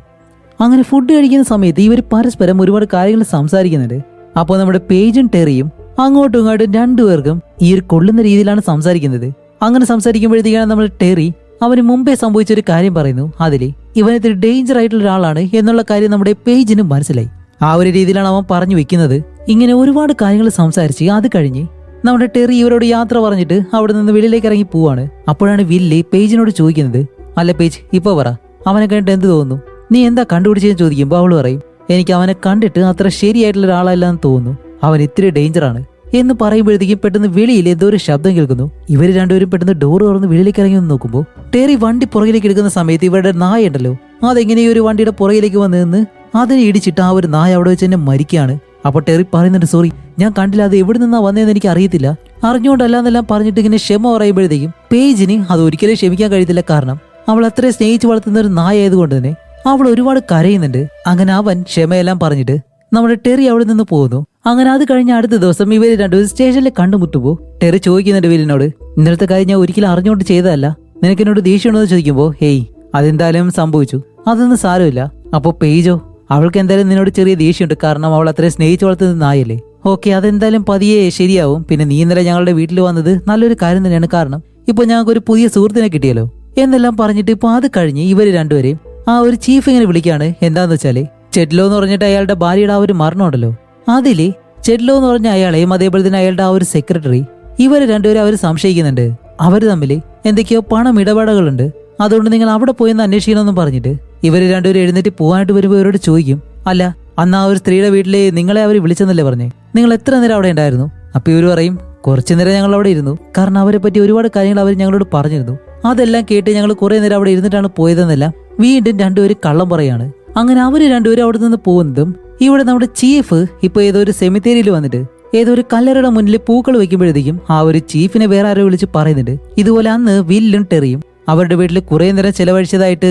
അങ്ങനെ ഫുഡ് കഴിക്കുന്ന സമയത്ത് ഇവർ പരസ്പരം ഒരുപാട് കാര്യങ്ങൾ സംസാരിക്കുന്നുണ്ട്. അപ്പോൾ നമ്മുടെ പേജും ടെറിയും അങ്ങോട്ടും ഇങ്ങോട്ടും രണ്ടുപേർക്കും ഈ ഒരു കൊള്ളുന്ന രീതിയിലാണ് സംസാരിക്കുന്നത്. അങ്ങനെ സംസാരിക്കുമ്പോഴത്തേക്കാണ് നമ്മുടെ ടെറി അവന് മുമ്പേ സംഭവിച്ച ഒരു കാര്യം പറയുന്നു. അതില് ഇവനൊരു ഡേഞ്ചർ ആയിട്ടുള്ള ഒരാളാണ് എന്നുള്ള കാര്യം നമ്മുടെ പേജിന് മനസ്സിലായി. ആ ഒരു രീതിയിലാണ് അവൻ പറഞ്ഞു വെക്കുന്നത്. ഇങ്ങനെ ഒരുപാട് കാര്യങ്ങൾ സംസാരിച്ച് അത് കഴിഞ്ഞ് നമ്മുടെ ടെറി ഇവരോട് യാത്ര പറഞ്ഞിട്ട് അവിടെ നിന്ന് വെളിയിലേക്ക് ഇറങ്ങി പോവാണ്. അപ്പോഴാണ് വില്ലി പേജിനോട് ചോദിക്കുന്നത്, അല്ല പേജ് ഇപ്പൊ പറ, അവനെ കണ്ടിട്ട് എന്ത് തോന്നുന്നു, നീ എന്താ കണ്ടുപിടിച്ചതെന്ന് ചോദിക്കുമ്പോൾ അവൾ പറയും, എനിക്ക് അവനെ കണ്ടിട്ട് അത്ര ശരിയായിട്ടുള്ള ഒരാളല്ലെന്ന് തോന്നുന്നു, അവൻ ഇത്തിരി ഡേഞ്ചറാണ് എന്ന് പറയുമ്പോഴത്തേക്കും പെട്ടെന്ന് വെളിയിൽ എന്തോ ഒരു ശബ്ദം കേൾക്കുന്നു. ഇവർ രണ്ടുപേരും പെട്ടെന്ന് ഡോർ തുറന്ന് വെളിയിലേക്ക് ഇറങ്ങി വന്ന് നോക്കുമ്പോൾ ടെറി വണ്ടി പുറകിലേക്ക് എടുക്കുന്ന സമയത്ത് ഇവരുടെ നായ ഉണ്ടല്ലോ, അതെങ്ങനെ ഈ ഒരു വണ്ടിയുടെ പുറകിലേക്ക് വന്ന് നിന്ന് അതിനെ ഇടിച്ചിട്ട് ആ ഒരു നായ അവിടെ വെച്ച് തന്നെ മരിക്കുകയാണ്. അപ്പോൾ ടെറി പറയുന്നുണ്ട്, സോറി ഞാൻ കണ്ടില്ല, അത് എവിടെ നിന്നാ വന്നതെന്ന് എനിക്ക് അറിയത്തില്ല, അറിഞ്ഞുകൊണ്ടല്ലാന്നെല്ലാം പറഞ്ഞിട്ട് ഇങ്ങനെ ക്ഷമ പറയുമ്പോഴത്തേക്കും പേജിന് അത് ഒരിക്കലും ക്ഷമിക്കാൻ കഴിയത്തില്ല. കാരണം അവൾ അത്രയും സ്നേഹിച്ച് വളർത്തുന്ന ഒരു നായ ആയതുകൊണ്ട് തന്നെ അവൾ ഒരുപാട് കരയുന്നുണ്ട്. അങ്ങനെ അവൻ ക്ഷമയെല്ലാം പറഞ്ഞിട്ട് നമ്മുടെ ടെറി അവിടെ നിന്ന് പോകുന്നു. അങ്ങനെ അത് കഴിഞ്ഞ അടുത്ത ദിവസം ഇവര് രണ്ടുപേരും സ്റ്റേഷനിൽ കണ്ടുമുട്ടുമ്പോൾ ടെറി ചോദിക്കുന്നുണ്ട് വില്ലിനോട്, ഇന്നലത്തെ കാര്യം ഞാൻ ഒരിക്കലും അറിഞ്ഞുകൊണ്ട് ചെയ്തതല്ല, നിനക്ക് എന്നോട് ദേഷ്യമുണ്ടോ എന്ന് ചോദിക്കുമ്പോൾ, ഹേയ് അതെന്തായാലും സംഭവിച്ചു, അതൊന്നും സാരമില്ല. അപ്പോൾ പേജോ, അവൾക്ക് എന്തായാലും നിന്നോട് ചെറിയ ദേഷ്യമുണ്ട്, കാരണം അവൾ അത്രയും സ്നേഹിച്ച് വളർത്തുന്ന നായല്ലേ. ഓക്കെ, അതെന്തായാലും പതിയെ ശരിയാവും. പിന്നെ നീ ഇന്നലെ ഞങ്ങളുടെ വീട്ടിൽ വന്നത് നല്ലൊരു കാര്യം തന്നെയാണ്, കാരണം ഇപ്പൊ ഞങ്ങൾക്ക് ഒരു പുതിയ സുഹൃത്തിനെ കിട്ടിയല്ലോ എന്നെല്ലാം പറഞ്ഞിട്ട് ഇപ്പൊ അത് കഴിഞ്ഞ് ഇവര് രണ്ടുപേരെയും ആ ഒരു ചീഫ് ഇങ്ങനെ വിളിക്കാണ്. എന്താന്ന് വെച്ചാല് ചെഡ്ലോ എന്ന് പറഞ്ഞിട്ട് അയാളുടെ ഭാര്യയുടെ ആ ഒരു മരണമുണ്ടല്ലോ, അതില് ചെഡ്ലോ എന്ന് പറഞ്ഞ അയാളെയും അതേപോലെ തന്നെ അയാളുടെ ആ ഒരു സെക്രട്ടറി, ഇവര് രണ്ടുപേരും അവർ സംശയിക്കുന്നുണ്ട്. അവര് തമ്മിൽ എന്തൊക്കെയോ പണം ഇടപാടുകളുണ്ട്, അതുകൊണ്ട് നിങ്ങൾ അവിടെ പോയെന്ന് അന്വേഷിക്കണമെന്ന് പറഞ്ഞിട്ട് ഇവര് രണ്ടുപേരും എഴുന്നേറ്റ് പോകാനായിട്ട് വരുമ്പോൾ ഇവരോട് ചോദിക്കും, അല്ല അന്ന് ആ ഒരു സ്ത്രീയുടെ വീട്ടിലെ നിങ്ങളെ അവർ വിളിച്ചെന്നല്ലേ പറഞ്ഞേ, നിങ്ങൾ എത്ര നേരം അവിടെ ഉണ്ടായിരുന്നു? അപ്പൊ ഇവര് പറയും, കുറച്ചു നേരം ഞങ്ങൾ അവിടെ ഇരുന്നു, കാരണം അവരെ പറ്റി ഒരുപാട് കാര്യങ്ങൾ അവർ ഞങ്ങളോട് പറഞ്ഞിരുന്നു, അതെല്ലാം കേട്ട് ഞങ്ങൾ കുറെ നേരം അവിടെ ഇരുന്നിട്ടാണ് പോയതെന്നെല്ലാം വീണ്ടും രണ്ടുപേരും കള്ളം പറയാണ്. അങ്ങനെ അവര് രണ്ടുപേരും അവിടെ നിന്ന് പോകുന്നതും ഇവിടെ നമ്മുടെ ചീഫ് ഇപ്പൊ ഏതോ ഒരു സെമിത്തേരിയിൽ വന്നിട്ട് ഏതോ ഒരു കല്ലറയുടെ മുന്നിൽ പൂക്കൾ വെക്കുമ്പോഴത്തേക്കും ആ ഒരു ചീഫിനെ വേറെ ആരോ വിളിച്ച് പറയുന്നുണ്ട്, ഇതുപോലെ അന്ന് വില്ലും ടെറിയും അവരുടെ വീട്ടിൽ കുറെ നേരം ചെലവഴിച്ചതായിട്ട്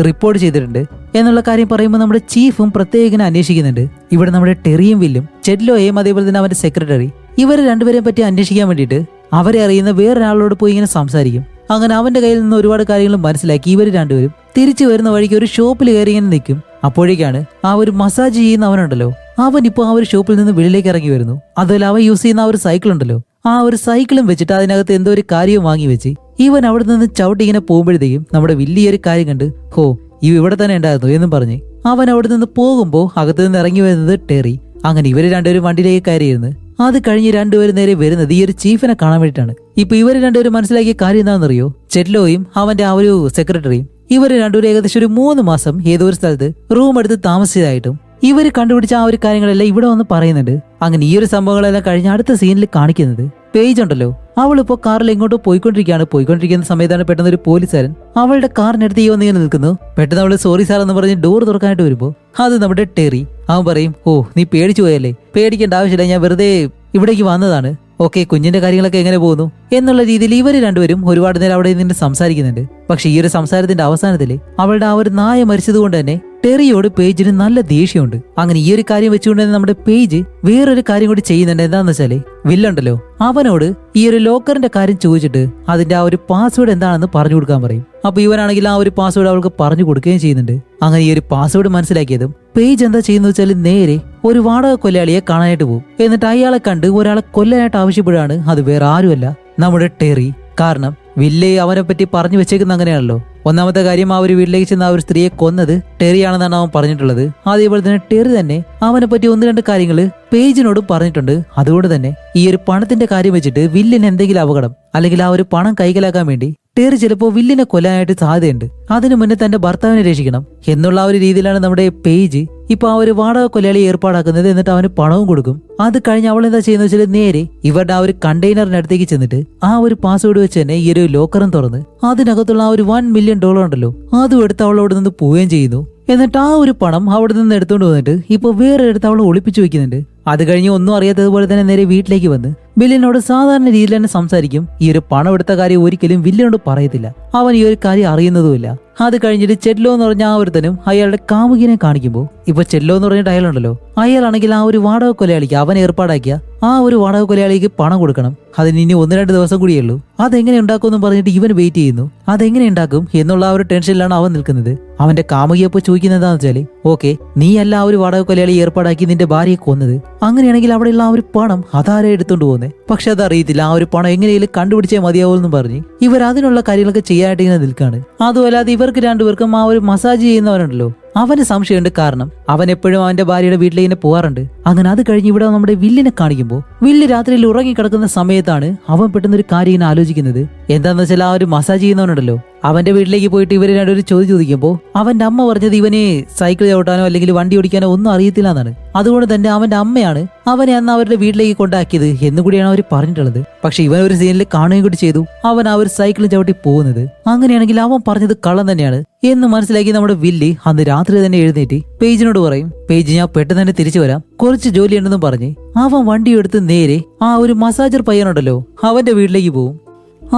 റിപ്പോർട്ട് ചെയ്തിട്ടുണ്ട് എന്നുള്ള കാര്യം പറയുമ്പോൾ നമ്മുടെ ചീഫും പ്രത്യേകം അന്വേഷിക്കുന്നുണ്ട്. ഇവിടെ നമ്മുടെ ടെറിയും വില്ലും ചെഡ്ലോയും അതേപോലെ തന്നെ അവന്റെ സെക്രട്ടറി ഇവരെ രണ്ടുപേരെയും പറ്റി അന്വേഷിക്കാൻ വേണ്ടിയിട്ട് അവരെ അറിയുന്ന വേറൊരാളോട് പോയി ഇങ്ങനെ സംസാരിക്കും. അങ്ങനെ അവന്റെ കയ്യിൽ നിന്ന് ഒരുപാട് കാര്യങ്ങൾ മനസ്സിലാക്കി ഇവർ രണ്ടുപേരും തിരിച്ചു വരുന്ന വഴിക്ക് ഒരു ഷോപ്പിൽ കയറി ഇങ്ങനെ നിൽക്കും. അപ്പോഴേക്കാണ് ആ ഒരു മസാജ് ചെയ്യുന്ന അവനുണ്ടല്ലോ, അവൻ ഇപ്പോൾ ആ ഒരു ഷോപ്പിൽ നിന്ന് വെളിയിലേക്ക് ഇറങ്ങി വരുന്നു. അതുപോലെ അവൻ യൂസ് ചെയ്യുന്ന ആ ഒരു സൈക്കിൾ ഉണ്ടല്ലോ, ആ ഒരു സൈക്കിളും വെച്ചിട്ട് അതിനകത്ത് എന്തോ ഒരു കാര്യവും വാങ്ങി വെച്ച് ഇവൻ അവിടെ നിന്ന് ചവിട്ടി ഇങ്ങനെ പോകുമ്പോഴത്തേക്കും നമ്മുടെ വലിയൊരു കാര്യം കണ്ട്, ഹോ ഇവിടെ തന്നെ ഉണ്ടായിരുന്നു എന്നും പറഞ്ഞ് അവൻ അവിടെ നിന്ന് പോകുമ്പോൾ അകത്ത് നിന്ന് ഇറങ്ങി വരുന്നത് ടെറി. അങ്ങനെ ഇവര് രണ്ടുപേരും വണ്ടിയിലേക്ക് കയറിയിരുന്നു. അത് കഴിഞ്ഞ് രണ്ടുപേരും നേരെ വരുന്നത് ഈ ഒരു ചീഫിനെ കാണാൻ വേണ്ടിയിട്ടാണ്. ഇപ്പൊ ഇവര് രണ്ടുപേരും മനസ്സിലാക്കിയ കാര്യം എന്താണെന്നറിയോ, ചെഡ്ലോയും അവന്റെ ആ ഒരു സെക്രട്ടറിയും ഇവര് രണ്ടുപേരും ഏകദേശം ഒരു 3 മാസം ഏതോ ഒരു സ്ഥലത്ത് റൂം എടുത്ത് താമസിച്ചതായിട്ടും ഇവര് കണ്ടുപിടിച്ച ആ ഒരു കാര്യങ്ങളെല്ലാം ഇവിടെ വന്ന് പറയുന്നുണ്ട്. അങ്ങനെ ഈ ഒരു സംഭവങ്ങളെല്ലാം കഴിഞ്ഞ് അടുത്ത സീനിൽ കാണിക്കുന്നത് പേജ് ഉണ്ടല്ലോ, അവളിപ്പോ കാറിൽ എങ്ങോട്ടോ പോയിക്കൊണ്ടിരിക്കുന്ന സമയത്താണ് പെട്ടെന്ന് ഒരു പോലീസുകാരൻ അവളുടെ കാറിനടുത്ത് വന്നിങ്ങനെ നിൽക്കുന്നു. പെട്ടെന്ന് അവള് സോറി സാർ എന്ന് പറഞ്ഞ് ഡോർ തുറക്കാനായിട്ട് വരുമ്പോ അത് നമ്മുടെ ടെറി. അവൻ പറയും, ഓ നീ പേടിച്ചു പോയല്ലേ, പേടിക്കേണ്ട ആവശ്യമില്ല, ഞാൻ വെറുതെ ഇവിടേക്ക് വന്നതാണ്. ഓക്കെ, കുഞ്ഞിന്റെ കാര്യങ്ങളൊക്കെ എങ്ങനെ പോകുന്നു എന്നുള്ള രീതിയിൽ ഇവര് രണ്ടുപേരും ഒരുപാട് നേരം അവിടെ നിന്ന് സംസാരിക്കുന്നുണ്ട്. പക്ഷെ ഈ ഒരു സംസാരത്തിന്റെ അവസാനത്തില് അവളുടെ ആ ഒരു നായ മരിച്ചത് കൊണ്ട് തന്നെ ടെറിയോട് പേജിന് നല്ല ദേഷ്യമുണ്ട്. അങ്ങനെ ഈ ഒരു കാര്യം വെച്ചുകൊണ്ട് തന്നെ നമ്മുടെ പേജ് വേറൊരു കാര്യം കൂടി ചെയ്യുന്നുണ്ട്. എന്താന്ന് വെച്ചാല് വില്ലുണ്ടല്ലോ, അവനോട് ഈ ഒരു ലോക്കറിന്റെ കാര്യം ചോദിച്ചിട്ട് അതിന്റെ ആ ഒരു പാസ്വേഡ് എന്താണെന്ന് പറഞ്ഞു കൊടുക്കാൻ പറയും. അപ്പൊ ഇവനാണെങ്കിൽ ആ ഒരു പാസ്വേഡ് അവൾക്ക് പറഞ്ഞു കൊടുക്കുകയും ചെയ്യുന്നുണ്ട്. അങ്ങനെ ഈ ഒരു പാസ്വേഡ് മനസ്സിലാക്കിയതും പേജ് എന്താ ചെയ്യുന്ന വെച്ചാൽ നേരെ ഒരു വാടക കൊലയാളിയെ കാണാനായിട്ട് പോകും. എന്നിട്ട് അയാളെ കണ്ട് ഒരാളെ കൊല്ലാനായിട്ട് ആവശ്യപ്പെടുകയാണ്. അത് വേറെ ആരുമല്ല, നമ്മുടെ ടെറി. കാരണം വില്ല് അവനെ പറ്റി പറഞ്ഞു വെച്ചേക്കുന്ന അങ്ങനെയാണല്ലോ. ഒന്നാമത്തെ കാര്യം ആ ഒരു വീട്ടിലേക്ക് ചെന്ന് ആ ഒരു സ്ത്രീയെ കൊന്നത് ടെറിയാണെന്നാണ് അവൻ പറഞ്ഞിട്ടുള്ളത്. അതേപോലെ തന്നെ ടെറി തന്നെ അവനെ പറ്റി ഒന്ന് രണ്ട് കാര്യങ്ങള് പേജിനോടും പറഞ്ഞിട്ടുണ്ട്. അതുകൊണ്ട് തന്നെ ഈ ഒരു പണത്തിന്റെ കാര്യം വെച്ചിട്ട് വില്ലിന് എന്തെങ്കിലും അപകടം അല്ലെങ്കിൽ ആ ഒരു പണം കൈക്കലാക്കാൻ വേണ്ടി ടെറി ചിലപ്പോ വില്ലിനെ കൊല്ലാനായിട്ട് സാധ്യതയുണ്ട്. അതിനു മുന്നേ തന്റെ ഭർത്താവിനെ രക്ഷിക്കണം എന്നുള്ള ആ ഒരു രീതിയിലാണ് നമ്മുടെ പേജ് ഇപ്പൊ ആ ഒരു വാടക കൊലയാളി ഏർപ്പാടാക്കുന്നത്. എന്നിട്ട് അവന് പണവും കൊടുക്കും. അത് കഴിഞ്ഞ് അവൾ എന്താ ചെയ്യുന്ന വെച്ചാൽ നേരെ ഇവരുടെ ആ ഒരു കണ്ടെയ്നറിനടുത്തേക്ക് ചെന്നിട്ട് ആ ഒരു പാസ്വേഡ് വെച്ച് തന്നെ ഈ ഒരു ലോക്കറും തുറന്ന് അതിനകത്തുള്ള ആ ഒരു $1 മില്യൺ ഉണ്ടല്ലോ അതും എടുത്ത് അവളവിടെ നിന്ന് പോവുകയും ചെയ്യുന്നു. എന്നിട്ട് ആ ഒരു പണം അവിടെ നിന്ന് എടുത്തുകൊണ്ട് വന്നിട്ട് ഇപ്പൊ വേറെ എടുത്ത് അവളെ ഒളിപ്പിച്ചു വെക്കുന്നുണ്ട്. അത് കഴിഞ്ഞ് ഒന്നും അറിയാത്തതുപോലെ തന്നെ നേരെ വീട്ടിലേക്ക് വന്ന് വില്ലിനോട് സാധാരണ രീതിയിൽ തന്നെ സംസാരിക്കും. ഈ ഒരു പണം എടുത്ത കാര്യം ഒരിക്കലും വില്ലിനോട് പറയത്തില്ല. അവൻ ഈ ഒരു കാര്യം അറിയുന്നതുമില്ല. അത് കഴിഞ്ഞിട്ട് ചെല്ലോ എന്ന് പറഞ്ഞ ആ ഒരുത്തനും അയാളുടെ കാമുകിനെ കാണിക്കുമ്പോൾ ഇപ്പൊ ചെല്ലോ എന്ന് പറഞ്ഞിട്ട് അയാളുണ്ടല്ലോ, അയാളാണെങ്കിൽ ആ ഒരു വാടക കൊലയാളിക്ക് അവൻ ഏർപ്പാടാക്കിയ ആ ഒരു വാടക കൊലയാളിക്ക് പണം കൊടുക്കണം. അതിന് ഇനി 1-2 ദിവസം കൂടിയേ ഉള്ളൂ. അതെങ്ങനെ ഉണ്ടാക്കുമെന്ന് പറഞ്ഞിട്ട് ഇവൻ വെയിറ്റ് ചെയ്യുന്നു. അതെങ്ങനെ ഉണ്ടാക്കും എന്നുള്ള ആ ഒരു ടെൻഷനിലാണ് അവൻ നിൽക്കുന്നത്. അവന്റെ കാമുകിയപ്പോ ചോദിക്കുന്നത് എന്താണെന്ന് വെച്ചാല്, ഓക്കെ നീ അല്ല ആ ഒരു വാടക കൊലയാളി ഏർപ്പാടാക്കി നിന്റെ ഭാര്യയെ കൊന്നത്, അങ്ങനെയാണെങ്കിൽ അവിടെയുള്ള ആ ഒരു പണം അതാരെ എടുത്തോണ്ട് പോകുന്നത്? പക്ഷെ അതറിയത്തില്ല. ആ ഒരു പണം എങ്ങനെയും കണ്ടുപിടിച്ചേ മതിയാവുമെന്ന് പറഞ്ഞ് ഇവർ അതിനുള്ള കാര്യങ്ങളൊക്കെ ചെയ്യാനായിട്ട് ഇങ്ങനെ നിൽക്കാണ്. അതുമല്ലാതെ ഇവർക്ക് രണ്ടുപേർക്കും ആ ഒരു മസാജ് ചെയ്യുന്നവരുണ്ടല്ലോ അവന് സംശയമുണ്ട്. കാരണം അവൻ എപ്പോഴും അവന്റെ ഭാര്യയുടെ വീട്ടിലേക്ക് ഇങ്ങനെ പോകാറുണ്ട്. അങ്ങനെ അത് കഴിഞ്ഞ് ഇവിടെ നമ്മുടെ വില്ലിനെ കാണിക്കുമ്പോൾ വില്ല് രാത്രിയിൽ ഉറങ്ങിക്കിടക്കുന്ന സമയത്താണ് അവൻ പെട്ടെന്ന് ഒരു കാര്യം ഇങ്ങനെ ആലോചിക്കുന്നത്. എന്താന്ന് വെച്ചാൽ ആ ഒരു മസാജ് ചെയ്യുന്നവനുണ്ടല്ലോ അവന്റെ വീട്ടിലേക്ക് പോയിട്ട് ഇവര് രണ്ടൊരു ചോദിക്കുമ്പോൾ അവന്റെ അമ്മ പറഞ്ഞത് ഇവനെ സൈക്കിൾ ചവിട്ടാനോ അല്ലെങ്കിൽ വണ്ടി ഓടിക്കാനോ ഒന്നും അറിയത്തില്ല എന്നാണ്. അതുകൊണ്ട് തന്നെ അവന്റെ അമ്മയാണ് അവനെ അന്ന് അവരുടെ വീട്ടിലേക്ക് കൊണ്ടാക്കിയത് എന്നുകൂടിയാണ് അവർ പറഞ്ഞിട്ടുള്ളത്. പക്ഷെ ഇവൻ ഒരു സീനിൽ കാണുകയും കൂടി ചെയ്തു അവൻ ആ ഒരു സൈക്കിൾ ചവിട്ടി പോകുന്നത്. അങ്ങനെയാണെങ്കിൽ അവൻ പറഞ്ഞത് കള്ളം തന്നെയാണ് എന്ന് മനസ്സിലാക്കി നമ്മുടെ വില്ലി അന്ന് രാത്രി തന്നെ എഴുന്നേറ്റ് പേജിനോട് പറയും, പേജ് ഞാൻ പെട്ടെന്ന് തന്നെ തിരിച്ചു വരാം, കുറച്ച് ജോലിയുണ്ടെന്നും പറഞ്ഞ് അവൻ വണ്ടി എടുത്ത് നേരെ ആ ഒരു മസാജർ പയ്യനുണ്ടല്ലോ അവന്റെ വീട്ടിലേക്ക് പോകും.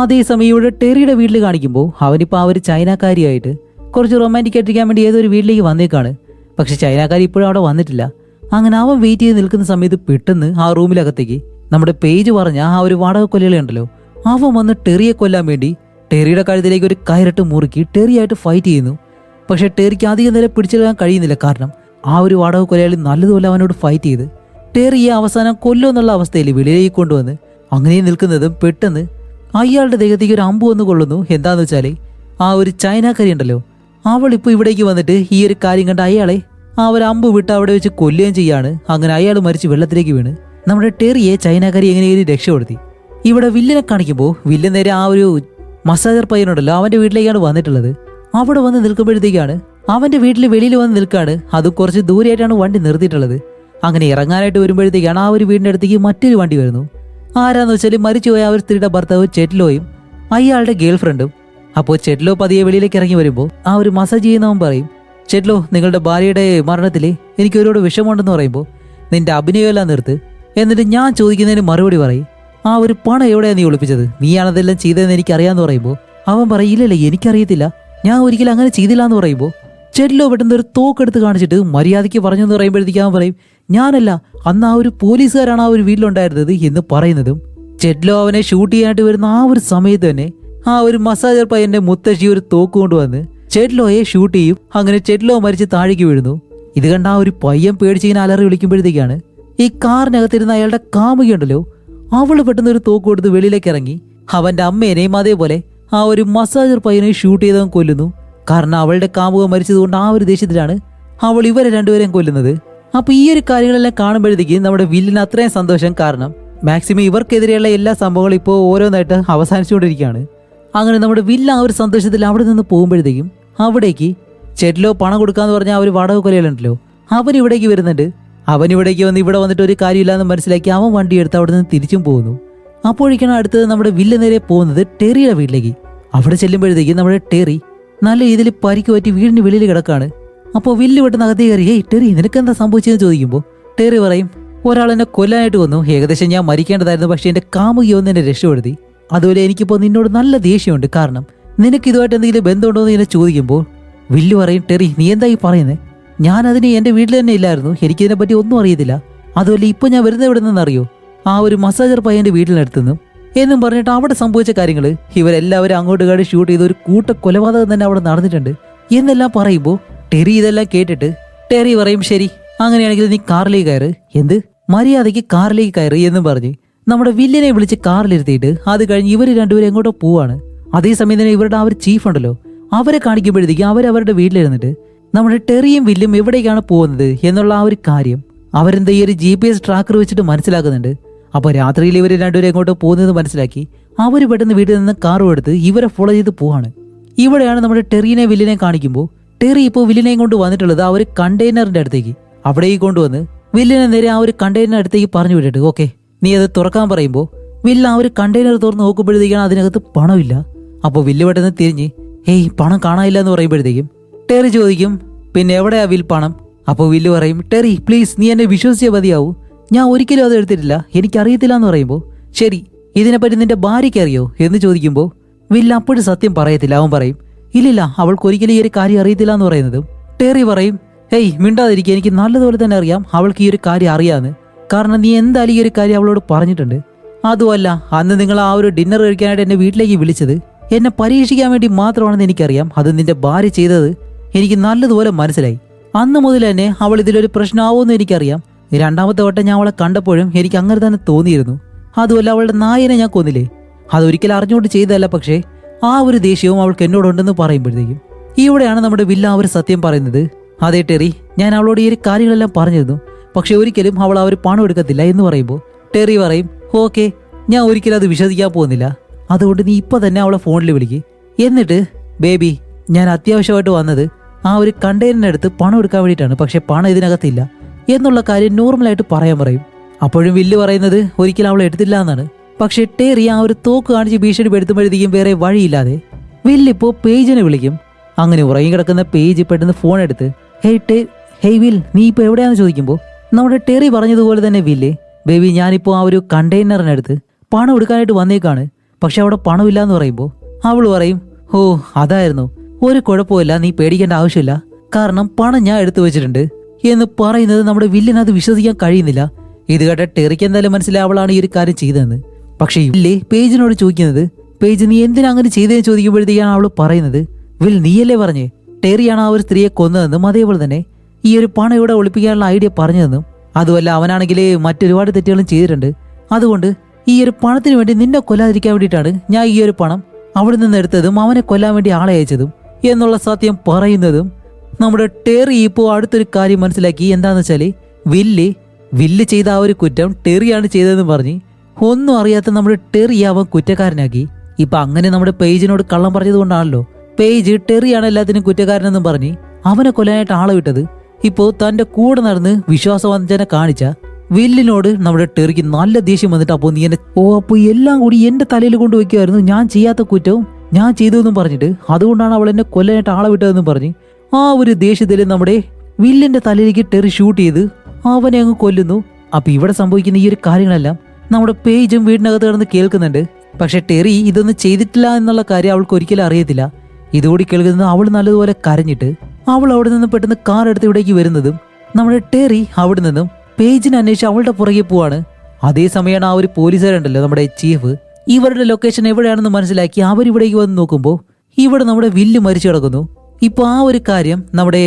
അതേസമയം ഇവിടെ ടെറിയുടെ വീട്ടിൽ കാണിക്കുമ്പോൾ അവനിപ്പോ ആ ഒരു ചൈനക്കാരിയായിട്ട് കുറച്ച് റൊമാൻറ്റിക് ആയിട്ടിരിക്കാൻ വേണ്ടി ഏതൊരു വീട്ടിലേക്ക് വന്നേക്കാണ്. പക്ഷെ ചൈനക്കാരി ഇപ്പോഴും അവിടെ വന്നിട്ടില്ല. അങ്ങനെ അവൻ വെയിറ്റ് ചെയ്ത് നിൽക്കുന്ന സമയത്ത് പെട്ടെന്ന് ആ റൂമിലകത്തേക്ക് നമ്മുടെ പേജ് പറഞ്ഞ ആ ഒരു വാടക കൊലയാളി ഉണ്ടല്ലോ അവൻ വന്ന് ടെറിയെ കൊല്ലാൻ വേണ്ടി ടെറിയുടെ കഴുത്തിലേക്ക് ഒരു കയറിട്ട് മുറുക്കി ടെറിയായിട്ട് ഫൈറ്റ് ചെയ്യുന്നു. പക്ഷെ ടെറിക്ക് അധികം നേരം പിടിച്ചെടുക്കാൻ കഴിയുന്നില്ല. കാരണം ആ ഒരു വാടക കൊലയാളി നല്ലതുപോലെ അവനോട് ഫൈറ്റ് ചെയ്ത് ടെറിയെ അവസാനം കൊല്ലുമെന്നുള്ള അവസ്ഥയിൽ വെളിയിലേക്ക് കൊണ്ടുവന്ന് അങ്ങനെ നിൽക്കുന്നതും പെട്ടെന്ന് അയാളുടെ ദേഹത്തേക്ക് ഒരു അമ്പ് വന്ന് കൊള്ളുന്നു. എന്താന്ന് വെച്ചാല് ആ ഒരു ചൈനക്കാരി ഉണ്ടല്ലോ അവൾ ഇപ്പൊ ഇവിടേക്ക് വന്നിട്ട് ഈ ഒരു കാര്യം കണ്ട് അയാളെ ആ ഒരു അമ്പ് വിട്ട് അവിടെ വെച്ച് കൊല്ലുകയും ചെയ്യാണ്. അങ്ങനെ അയാൾ മരിച്ച് വെള്ളത്തിലേക്ക് വീണ് നമ്മുടെ ടെറിയെ ചൈനക്കാരി എങ്ങനെയും രക്ഷപ്പെടുത്തി. ഇവിടെ വില്ലിനെ കാണിക്കുമ്പോൾ വില്ലൻ നേരെ ആ ഒരു മസാജർ പയ്യനുണ്ടല്ലോ അവന്റെ വീട്ടിലേക്കാണ് വന്നിട്ടുള്ളത്. അവിടെ വന്ന് നിൽക്കുമ്പോഴത്തേക്കാണ് അവന്റെ വീട്ടിൽ വെളിയിൽ വന്ന് നിൽക്കാണ്. അത് കുറച്ച് ദൂരെയായിട്ടാണ് വണ്ടി നിർത്തിയിട്ടുള്ളത്. അങ്ങനെ ഇറങ്ങാനായിട്ട് വരുമ്പോഴത്തേക്കാണ് ആ ഒരു വീടിന്റെ അടുത്തേക്ക് മറ്റൊരു വണ്ടി വരുന്നു. ആരാന്ന് വെച്ചാൽ മരിച്ചുപോയ ആ ഒരു സ്ത്രീയുടെ ഭർത്താവ് ചെറ്റ്ലോയും അയാളുടെ ഗേൾ ഫ്രണ്ടും. അപ്പോൾ ചെറ്റ്ലോ പതിയെ വെളിയിലേക്ക് ഇറങ്ങി വരുമ്പോൾ ആ ഒരു മസാജ് ചെയ്യുന്നവൻ പറയും, ചെറ്റ്ലോ നിങ്ങളുടെ ഭാര്യയുടെ മരണത്തിൽ എനിക്ക് ഒരുപാട് വിഷമമുണ്ടെന്ന് പറയുമ്പോൾ നിന്റെ അഭിനയമെല്ലാം നിർത്ത്, എന്നിട്ട് ഞാൻ ചോദിക്കുന്നതിന് മറുപടി പറയും, ആ ഒരു പണം എവിടെയാണ് നീ ഒളിപ്പിച്ചത്, നീയാണതെല്ലാം ചെയ്തതെന്ന് എനിക്കറിയാന്ന് പറയുമ്പോൾ അവൻ പറയും, ഇല്ലല്ലേ എനിക്കറിയത്തില്ല, ഞാൻ ഒരിക്കലും അങ്ങനെ ചെയ്തില്ല എന്ന് പറയുമ്പോൾ ചെറ്റ്ലോ പെട്ടെന്ന് ഒരു തോക്കെടുത്ത് കാണിച്ചിട്ട് മര്യാദയ്ക്ക് പറഞ്ഞു എന്ന് പറയുമ്പോഴത്തേക്ക് അവൻ പറയും, ഞാനല്ല, അന്ന് ആ ഒരു പോലീസുകാരാണ് ആ ഒരു വീട്ടിലുണ്ടായിരുന്നത് എന്ന് പറയുന്നതും ചെറ്റ്ലോ അവനെ ഷൂട്ട് ചെയ്യാനായിട്ട് വരുന്ന ആ ഒരു സമയത്ത് തന്നെ ആ ഒരു മസാജർ പയ്യന്റെ മുത്തശ്ശി ഒരു തോക്ക് കൊണ്ടുവന്ന് ചെറ്റ്ലോയെ ഷൂട്ട് ചെയ്യും. അങ്ങനെ ചെറ്റ്ലോ മരിച്ച് താഴേക്ക് വീഴുന്നു. ഇത് കണ്ട ആ ഒരു പയ്യൻ പേടിച്ചിങ്ങനെ അലറി വിളിക്കുമ്പോഴത്തേക്കാണ് ഈ കാറിനകത്തിരുന്ന അയാളുടെ കാമുകയുണ്ടല്ലോ അവള് പെട്ടെന്ന് ഒരു തോക്ക് കൊടുത്ത് വെളിയിലേക്ക് ഇറങ്ങി അവന്റെ അമ്മേനെയും അതേപോലെ ആ ഒരു മസാജർ പയ്യനെ ഷൂട്ട് ചെയ്തവൻ കൊല്ലുന്നു. കാരണം അവളുടെ കാമുക മരിച്ചതുകൊണ്ട് ആ ഒരു ദേഷ്യത്തിലാണ് അവൾ ഇവരെ രണ്ടുപേരെയും കൊല്ലുന്നത്. അപ്പൊ ഈ ഒരു കാര്യങ്ങളെല്ലാം കാണുമ്പോഴത്തേക്ക് നമ്മുടെ വില്ലിന് അത്രയും സന്തോഷം. കാരണം മാക്സിമം ഇവർക്കെതിരെയുള്ള എല്ലാ സംഭവങ്ങളും ഇപ്പോൾ ഓരോന്നായിട്ട് അവസാനിച്ചുകൊണ്ടിരിക്കുകയാണ്. അങ്ങനെ നമ്മുടെ വില്ല ആ ഒരു സന്തോഷത്തിൽ അവിടെ നിന്ന് പോകുമ്പോഴത്തേക്കും അവിടേക്ക് ചെറ്റ്ലോ പണം കൊടുക്കാന്ന് പറഞ്ഞ ആ ഒരു വാടക കൊലയുണ്ടല്ലോ അവൻ ഇവിടേക്ക് വരുന്നുണ്ട്. അവൻ ഇവിടേക്ക് വന്ന് ഇവിടെ വന്നിട്ട് ഒരു കാര്യമില്ലാന്ന് മനസ്സിലാക്കി അവൻ വണ്ടി എടുത്ത് അവിടെ നിന്ന് തിരിച്ചും പോകുന്നു. അപ്പോഴേക്കാണ് അടുത്തത് നമ്മുടെ വില്ല നേരെ പോകുന്നത് ടെറിയുടെ വീട്ടിലേക്ക്. അവിടെ ചെല്ലുമ്പോഴത്തേക്ക് നമ്മുടെ ടെറി നല്ല രീതിയിൽ പരിക്ക് പറ്റി വീടിന് വെളിയിൽ കിടക്കാണ്. അപ്പോൾ വില്ല് പെട്ടെന്ന് അകത്തേ കയറി, ഏയ് ടെറി നിനക്കെന്താ സംഭവിച്ചതെന്ന് ചോദിക്കുമ്പോൾ ടെറി പറയും, ഒരാൾ എന്നെ കൊല്ലാനായിട്ട് വന്നു, ഏകദേശം ഞാൻ മരിക്കേണ്ടതായിരുന്നു, പക്ഷെ എൻ്റെ കാമുകി ഒന്ന് എന്നെ രക്ഷപ്പെടുത്തി. അതുപോലെ എനിക്കിപ്പോൾ നിന്നോട് നല്ല ദേഷ്യമുണ്ട്, കാരണം നിനക്ക് ഇതുമായിട്ട് എന്തെങ്കിലും ബന്ധമുണ്ടോ എന്ന് ഇങ്ങനെ ചോദിക്കുമ്പോൾ വില്ല് പറയും, ടെറി നീ എന്താ ഈ പറയുന്നത്, ഞാനതിന് എൻ്റെ വീട്ടിൽ തന്നെ ഇല്ലായിരുന്നു, എനിക്കിതിനെ പറ്റി ഒന്നും അറിയത്തില്ല. അതുപോലെ ഇപ്പോൾ ഞാൻ വരുന്നത് എവിടെ നിന്നറിയോ, ആ ഒരു മസാജർ പയ്യൻ്റെ വീട്ടിനടുത്തുനിന്നും എന്നും പറഞ്ഞിട്ട് അവിടെ സംഭവിച്ച കാര്യങ്ങൾ ഇവരെല്ലാവരും അങ്ങോട്ട് കാടി ഷൂട്ട് ചെയ്ത് ഒരു കൂട്ട കൊലപാതകം തന്നെ അവിടെ നടന്നിട്ടുണ്ട് എന്നെല്ലാം പറയുമ്പോൾ ടെറി ഇതെല്ലാം കേട്ടിട്ട് ടെറി പറയും, ശരി അങ്ങനെയാണെങ്കിൽ നീ കാറിലേക്ക് കയറ്, എന്ത് മര്യാദയ്ക്ക് കാറിലേക്ക് കയറി എന്നും പറഞ്ഞ് നമ്മുടെ വില്ലിനെ വിളിച്ച് കാറിലിരുത്തിയിട്ട് അത് കഴിഞ്ഞ് ഇവർ രണ്ടുപേരും എങ്ങോട്ടോ പോവാണ്. അതേസമയം തന്നെ ഇവരുടെ ആ ഒരു ചീഫ് ഉണ്ടല്ലോ, അവരെ കാണിക്കുമ്പോഴത്തേക്കും അവരവരുടെ വീട്ടിലിരുന്നിട്ട് നമ്മുടെ ടെറിയും വില്ലും എവിടേക്കാണ് പോകുന്നത് എന്നുള്ള ആ ഒരു കാര്യം അവരെന്താ ഈ ഒരു GPS ട്രാക്കർ വെച്ചിട്ട് മനസ്സിലാക്കുന്നുണ്ട്. അപ്പോൾ രാത്രിയിൽ ഇവർ രണ്ടുപേരും എങ്ങോട്ട് പോകുന്നത് മനസ്സിലാക്കി അവർ പെട്ടെന്ന് വീട്ടിൽ നിന്ന് കാറും എടുത്ത് ഇവരെ ഫോളോ ചെയ്ത് പോവാണ്. ഇവിടെയാണ് നമ്മുടെ ടെറിനെ വില്ലിനെ കാണിക്കുമ്പോൾ ടെറി ഇപ്പോൾ വില്ലിനെയും കൊണ്ട് വന്നിട്ടുള്ളത് ആ ഒരു കണ്ടെയ്നറിന്റെ അടുത്തേക്ക്. അവിടേക്ക് കൊണ്ടുവന്ന് വില്ലിനെ നേരെ ആ ഒരു കണ്ടെയ്നറിന്റെ അടുത്തേക്ക് പറഞ്ഞു വിട്ടിട്ട് ഓക്കെ നീ അത് തുറക്കാൻ പറയുമ്പോൾ വില്ല് ആ ഒരു കണ്ടെയ്നർ തുറന്ന് നോക്കുമ്പോഴത്തേക്കാണ് അതിനകത്ത് പണമില്ല. അപ്പോൾ വില്ല് പെട്ടെന്ന് തിരിഞ്ഞ് ഹേയ് പണം കാണാനില്ല എന്ന് പറയുമ്പോഴത്തേക്കും ടെറി ചോദിക്കും പിന്നെ എവിടെയാ വിൽ പണം? അപ്പോൾ വില്ല് പറയും ടെറി പ്ലീസ് നീ എന്നെ വിശ്വസിച്ചേ മതിയാവൂ, ഞാൻ ഒരിക്കലും അത് എടുത്തിട്ടില്ല, എനിക്കറിയത്തില്ല എന്ന് പറയുമ്പോൾ ശരി ഇതിനെപ്പറ്റി നിന്റെ ഭാര്യയ്ക്ക് അറിയോ എന്ന് ചോദിക്കുമ്പോൾ വില്ല് അപ്പോഴും സത്യം പറയത്തില്ല. അവൻ പറയും ഇല്ലില്ല അവൾക്ക് ഒരിക്കലും ഈ ഒരു കാര്യം അറിയത്തില്ല എന്ന് പറയുന്നതും ടെറി പറയും ഹേയ് മിണ്ടാതിരിക്കുക, എനിക്ക് നല്ലതുപോലെ തന്നെ അറിയാം അവൾക്ക് ഈ ഒരു കാര്യം അറിയാന്ന്, കാരണം നീ എന്തായാലും ഈ ഒരു കാര്യം അവളോട് പറഞ്ഞിട്ടുണ്ട്. അതുമല്ല അന്ന് നിങ്ങൾ ആ ഒരു ഡിന്നർ കഴിക്കാനായിട്ട് എന്നെ വീട്ടിലേക്ക് വിളിച്ചത് എന്നെ പരീക്ഷിക്കാൻ വേണ്ടി മാത്രമാണെന്ന് എനിക്കറിയാം, അത് നിന്റെ ഭാര്യ ചെയ്തത് എനിക്ക് നല്ലതുപോലെ മനസ്സിലായി. അന്ന് മുതൽ തന്നെ അവൾ ഇതിലൊരു പ്രശ്നമാവുമെന്ന് എനിക്കറിയാം. രണ്ടാമത്തെ വട്ടം ഞാൻ അവളെ കണ്ടപ്പോഴും എനിക്ക് അങ്ങനെ തന്നെ തോന്നിയിരുന്നു. അതുമല്ല അവളുടെ നായനെ ഞാൻ കൊന്നില്ലേ, അതൊരിക്കലും അറിഞ്ഞുകൊണ്ട് ചെയ്തതല്ല, പക്ഷേ ആ ഒരു ദേഷ്യവും അവൾക്ക് എന്നോടുണ്ടെന്ന് പറയുമ്പോഴത്തേക്കും ഇവിടെയാണ് നമ്മുടെ വില്ല ആ ഒരു സത്യം പറയുന്നത്. അതേ ടെറി ഞാൻ അവളോട് ഈ ഒരു കാര്യങ്ങളെല്ലാം പറഞ്ഞിരുന്നു, പക്ഷെ ഒരിക്കലും അവൾ ആ ഒരു പണം എടുക്കത്തില്ല എന്ന് പറയുമ്പോൾ ടെറി പറയും ഓക്കെ ഞാൻ ഒരിക്കലും അത് വിശ്വസിക്കാൻ പോകുന്നില്ല, അതുകൊണ്ട് നീ ഇപ്പൊ തന്നെ അവളെ ഫോണിൽ വിളിക്ക്, എന്നിട്ട് ബേബി ഞാൻ അത്യാവശ്യമായിട്ട് വന്നത് ആ ഒരു കണ്ടെയ്നറിനടുത്ത് പണം എടുക്കാൻ വേണ്ടിയിട്ടാണ്, പക്ഷെ പണം ഇതിനകത്തില്ല എന്നുള്ള കാര്യം നോർമലായിട്ട് പറയാൻ പറയും. അപ്പോഴും വില്ല് പറയുന്നത് ഒരിക്കലും അവളെ എടുത്തില്ല എന്നാണ്. പക്ഷെ ടെറി ആ ഒരു തോക്ക് കാണിച്ച് ഭീഷണിപ്പെടുത്തുമ്പോഴത്തേക്കും വേറെ വഴിയില്ലാതെ വില്ലിപ്പോ പേജിനെ വിളിക്കും. അങ്ങനെ ഉറങ്ങി കിടക്കുന്ന പേജ് പെട്ടെന്ന് ഫോൺ എടുത്ത് ഹേയ് വിൽ നീ ഇപ്പൊ എവിടെയാണെന്ന് ചോദിക്കുമ്പോൾ നമ്മുടെ ടെറി പറഞ്ഞതുപോലെ തന്നെ വില്ല് ബേബി ഞാനിപ്പോ ആ ഒരു കണ്ടെയ്നറിനടുത്ത് പണം എടുക്കാനായിട്ട് വന്നേക്കാണ്, പക്ഷെ അവിടെ പണമില്ല എന്ന് പറയുമ്പോൾ അവൾ പറയും ഓ അതായിരുന്നു, ഒരു കുഴപ്പമില്ല നീ പേടിക്കേണ്ട ആവശ്യമില്ല, കാരണം പണം ഞാൻ എടുത്തു വെച്ചിട്ടുണ്ട് എന്ന് പറയുന്നത് നമ്മുടെ വില്ലിന് അത് വിശ്വസിക്കാൻ കഴിയുന്നില്ല. ഇത് കേട്ട ടെറിക്ക് എന്തായാലും മനസ്സിലായി അവളാണ് ഈ ഒരു കാര്യം ചെയ്തതെന്ന്. പക്ഷെ വില്ല് പേജിനോട് ചോദിക്കുന്നത് പേജ് നീ എന്തിനാ അങ്ങനെ ചെയ്തതെന്ന് ചോദിക്കുമ്പോഴത്തേക്കാണ് അവൾ പറയുന്നത് വിൽ നീയല്ലേ പറഞ്ഞേ ടെറിയാണ് ആ ഒരു സ്ത്രീയെ കൊന്നതെന്നും അതേപോലെ തന്നെ ഈ ഒരു പണം ഇവിടെ ഒളിപ്പിക്കാനുള്ള ഐഡിയ പറഞ്ഞതെന്നും, അതുമല്ല അവനാണെങ്കിൽ മറ്റൊരുപാട് തെറ്റുകളും ചെയ്തിട്ടുണ്ട്, അതുകൊണ്ട് ഈ ഒരു പണത്തിന് വേണ്ടി നിന്നെ കൊല്ലാതിരിക്കാൻ വേണ്ടിയിട്ടാണ് ഞാൻ ഈ ഒരു പണം അവിടെ നിന്ന് എടുത്തതും അവനെ കൊല്ലാൻ വേണ്ടി ആളെ അയച്ചതും എന്നുള്ള സത്യം പറയുന്നതും നമ്മുടെ ടെറി ഇപ്പോൾ അടുത്തൊരു കാര്യം മനസ്സിലാക്കി. എന്താന്ന് വെച്ചാല് വില്ല് ചെയ്ത ആ ഒരു കുറ്റം ടെറിയാണ് ചെയ്തതെന്ന് പറഞ്ഞ് ഒന്നും അറിയാത്ത നമ്മുടെ ടെറി അവൻ കുറ്റക്കാരനാക്കി. ഇപ്പൊ അങ്ങനെ നമ്മുടെ പേജിനോട് കള്ളം പറഞ്ഞത് കൊണ്ടാണല്ലോ പേജ് ടെറിയാണ് എല്ലാത്തിനും കുറ്റക്കാരനെന്നും പറഞ്ഞ് അവനെ കൊല്ലാനായിട്ട് ആളെ വിട്ടത്. ഇപ്പോ തന്റെ കൂടെ നടന്ന് വിശ്വാസവഞ്ചന കാണിച്ച വില്ലിനോട് നമ്മുടെ ടെറിക്ക് നല്ല ദേഷ്യം വന്നിട്ട് അപ്പോൾ നീ എന്നെ അപ്പോൾ എല്ലാം കൂടി എന്റെ തലയിൽ കൊണ്ടുവയ്ക്കുമായിരുന്നു, ഞാൻ ചെയ്യാത്ത കുറ്റവും ഞാൻ ചെയ്തു എന്നും പറഞ്ഞിട്ട് അതുകൊണ്ടാണ് അവൾ എന്നെ കൊല്ലാനായിട്ട് ആളെ വിട്ടതെന്നും പറഞ്ഞ് ആ ഒരു ദേഷ്യത്തിൽ നമ്മുടെ വില്ലിന്റെ തലയിലേക്ക് ടെറി ഷൂട്ട് ചെയ്ത് അവനെ അങ്ങ് കൊല്ലുന്നു. അപ്പൊ ഇവിടെ സംഭവിക്കുന്ന ഈ ഒരു കാര്യങ്ങളെല്ലാം നമ്മുടെ പേജും വീടിനകത്ത് കിടന്ന് കേൾക്കുന്നുണ്ട്. പക്ഷെ ടെറി ഇതൊന്നും ചെയ്തിട്ടില്ല എന്നുള്ള കാര്യം അവൾക്ക് ഒരിക്കലും അറിയത്തില്ല. ഇതുകൂടി കേൾക്കുന്നത് അവൾ നല്ലതുപോലെ കരഞ്ഞിട്ട് അവൾ അവിടെ നിന്ന് പെട്ടെന്ന് കാർ എടുത്ത് ഇവിടേക്ക് വരുന്നതും നമ്മുടെ ടെറി അവിടെ നിന്നും പേജിനെ അന്വേഷിച്ച് അവളുടെ പുറകെ പോവാണ്. അതേസമയമാണ് ആ ഒരു പോലീസുകാരുണ്ടല്ലോ നമ്മുടെ ചീഫ് ഇവരുടെ ലൊക്കേഷൻ എവിടെയാണെന്ന് മനസ്സിലാക്കി അവരിവിടേക്ക് വന്ന് നോക്കുമ്പോൾ ഇവിടെ നമ്മുടെ വില്ല് മരിച്ചു കിടക്കുന്നു. ഇപ്പൊ ആ ഒരു കാര്യം നമ്മുടെ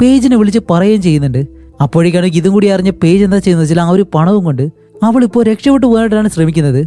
പേജിനെ വിളിച്ച് പറയുകയും ചെയ്യുന്നുണ്ട്. അപ്പോഴേക്കാണ് ഇതും കൂടി അറിഞ്ഞ പേജ് എന്താ ചെയ്യുന്നത് വെച്ചാൽ ആ ഒരു പണവും കൊണ്ട് അവളിപ്പോ രക്ഷപ്പെട്ടു പോകാനായിട്ടാണ് ശ്രമിക്കുന്നത്.